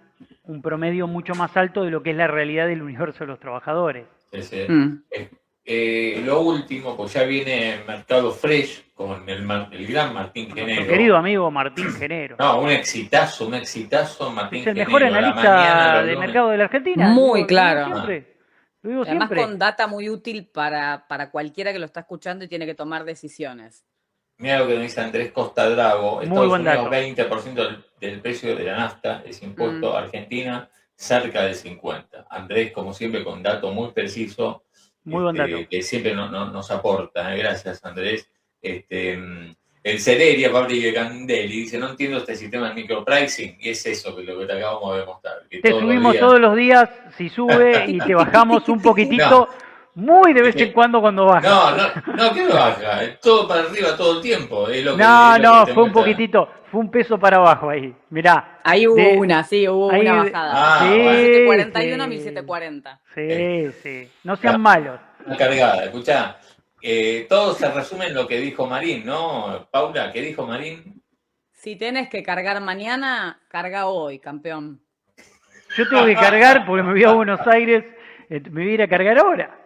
un promedio mucho más alto de lo que es la realidad del universo de los trabajadores. Sí. Mm. Lo último, pues ya viene Mercado Fresh con el gran Martín Nuestro Genero. querido amigo Martín Genero. No, un exitazo, Martín Es el Genero. mejor A la mañana analista lo de lunes. mercado de la Argentina. Muy Lo claro. digo siempre. Lo digo Además siempre. con data muy útil para cualquiera que lo está escuchando y tiene que tomar decisiones. Mira lo que nos dice Andrés Costa Drago. Muy Estados buen Unidos dato. 20% del precio de la nafta es impuesto. Argentina cerca del 50%. Andrés, como siempre, con dato muy preciso. Muy buen dato. Que siempre nos aporta. Gracias, Andrés. El Celeria, Fabri Candelli, dice, no entiendo este sistema de micropricing, y es eso que lo que te acabamos de mostrar. Que Te subimos todos los días si sube y te bajamos un poquitito, muy de vez en cuando baja. No, ¿qué baja? Es todo para arriba todo el tiempo. Es lo que, No, te fue un muestra. poquitito, fue un peso para abajo ahí. Mirá. Ahí hubo una bajada. Sí, 1741 a sí. 1740. Sí. No sean malos. Una cargada, escuchá. Todo se resume en lo que dijo Marín, ¿no? Paula, ¿qué dijo Marín? Si tenés que cargar mañana, carga hoy, campeón. Yo tengo que cargar porque me voy a Buenos Aires, me voy a ir a cargar ahora.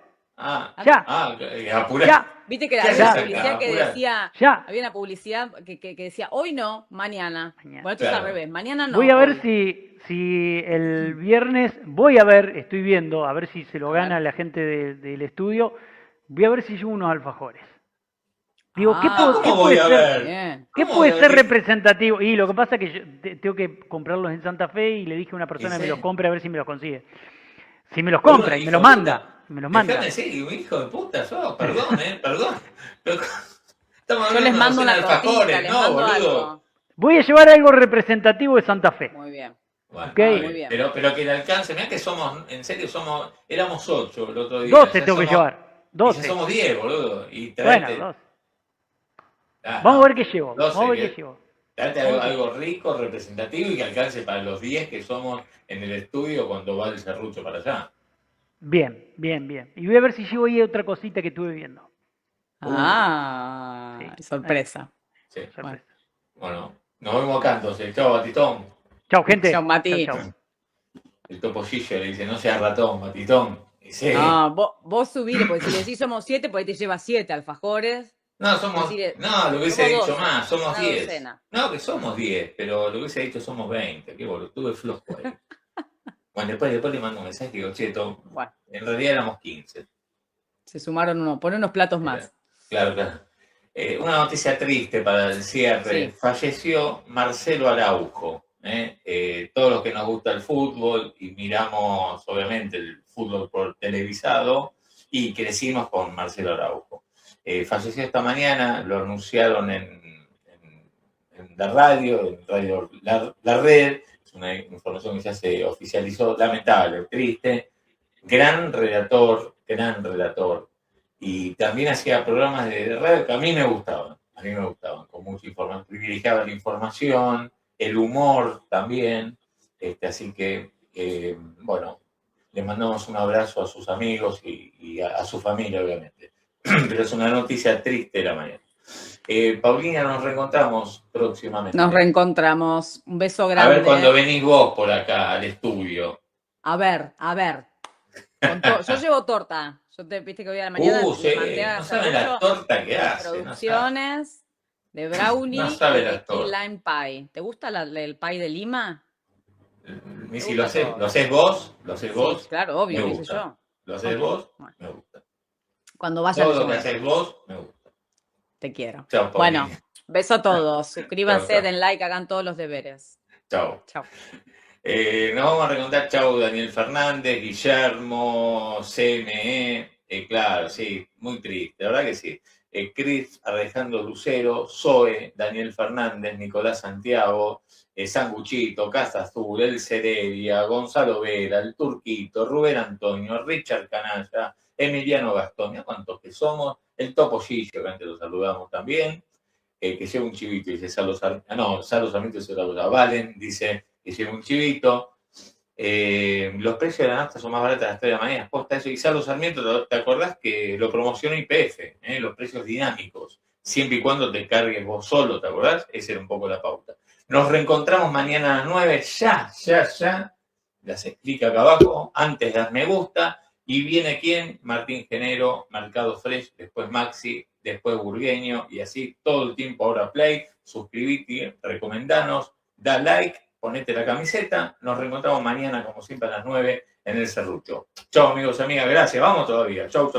Ya. Apurá. Ya. Viste que Ya, había una ya. publicidad que decía, Ya. había una publicidad que decía, hoy no, mañana. Bueno, esto es Claro. al revés, mañana no. Voy a ver hoy. si el viernes, estoy viendo, a ver si se lo A gana ver. la gente del estudio, voy a ver si llevo unos alfajores. Digo, ¿qué ¿Cómo puede voy a ser? ver? Bien. ¿Qué ¿Cómo puede voy a ser ver? representativo? Y lo que pasa es que yo tengo que comprarlos en Santa Fe y le dije a una persona ¿Y que me sí? los compre a ver si me los consigue. Si me los compra y me los manda. Me los manda. Déjame decir, un hijo de puta, perdón, perdón. Pero, estamos Yo les hablando mando de una docena de tortita, alfajores, les no, mando boludo. algo. Voy a llevar algo representativo de Santa Fe. Muy bien. Bueno, Ok. Muy bien. Pero que le alcance, mirá que en serio éramos 8 el otro día. 12 ya tengo que somos- llevar. Y ya 12. somos 10, boludo. Y Bueno, traete, 12. Vamos a ver qué llevo. 12, Vamos a ver qué llevo. traete algo rico, representativo y que alcance para los 10 que somos en el estudio cuando va el serrucho para allá. Bien. Y voy a ver si llevo ahí otra cosita que estuve viendo. Ah, Sí. sorpresa. Sí. Bueno. Bueno, nos vemos acá entonces. Chao, Batitón. Chao, gente. Chao, Mati. Chau. El topollillo le dice, no seas ratón, Batitón. Dice, No, vos subile, porque si le decís somos 7, pues ahí te lleva 7 alfajores. no, somos. Decir, No, lo hubiese somos dicho 12, más, somos una 10. docena. No, que somos 10, pero lo hubiese dicho somos 20. Qué boludo, tuve flojo ahí. Bueno, después le mando un mensaje y digo, che, Tom, Bueno, en realidad éramos 15. se sumaron uno. Pon unos platos más. Claro, claro. Una noticia triste para el cierre. Sí. Falleció Marcelo Araujo. Todos los que nos gusta el fútbol y miramos, obviamente, el fútbol por televisado y crecimos con Marcelo Araujo. Falleció esta mañana, lo anunciaron en la radio, la red. Es una información que ya se oficializó, lamentable, triste. Gran relator. Y también hacía programas de radio que a mí me gustaban, con mucha información. Privilegiaba la información, el humor también. Así que, bueno, le mandamos un abrazo a sus amigos y a su familia, obviamente. Pero es una noticia triste de la mañana. Paulina, nos reencontramos próximamente. Nos reencontramos. Un beso grande. A ver cuando venís vos por acá al estudio. A ver. Yo llevo torta. Yo viste que hoy a la mañana Sí, mandé a no hacer sabe la torta que hace. producciones de brownie No sabe la y torta. lime pie. ¿Te gusta el pie de Lima? Si lo haces vos, Sí, claro, obvio, me lo hice gusta. yo. Lo haces vos, Bueno. me gusta. Cuando vaya Todo lo que haces vos, me gusta. te quiero. Chao, Paulina. Bueno, beso a todos. Suscríbanse, Chao. den like, hagan todos los deberes. Chao. Chao. Nos vamos a recontar, chau, Daniel Fernández, Guillermo, CME, claro, sí, muy triste, la verdad que sí. Cris, Alejandro Lucero, Zoe, Daniel Fernández, Nicolás Santiago, Sanguchito, Casa Azul, El Ceredia, Gonzalo Vera, El Turquito, Rubén Antonio, Richard Canalla, Emiliano Gastón, ¿a cuántos que somos? El Topollillo, que antes lo saludamos también, que lleva un chivito, dice Salo Sarmiento se lo Valen, dice que lleva un chivito. Los precios de la nafta son más baratos a las 3 de la mañana. Posta eso. Y Salo Sarmiento, ¿te acordás que lo promocionó YPF? Los precios dinámicos. Siempre y cuando te cargues vos solo, ¿te acordás? Esa era un poco la pauta. Nos reencontramos mañana a las 9. Ya. Las explica acá abajo. Antes das me gusta. Y viene quién? Martín Genero, Mercado Fresh, después Maxi, después Burgueño. Y así todo el tiempo ahora play. Suscribite, recomendanos, da like. Ponete la camiseta, nos reencontramos mañana, como siempre, a las 9 en el Serrucho. Chau, amigos y amigas, gracias. Vamos todavía. Chau.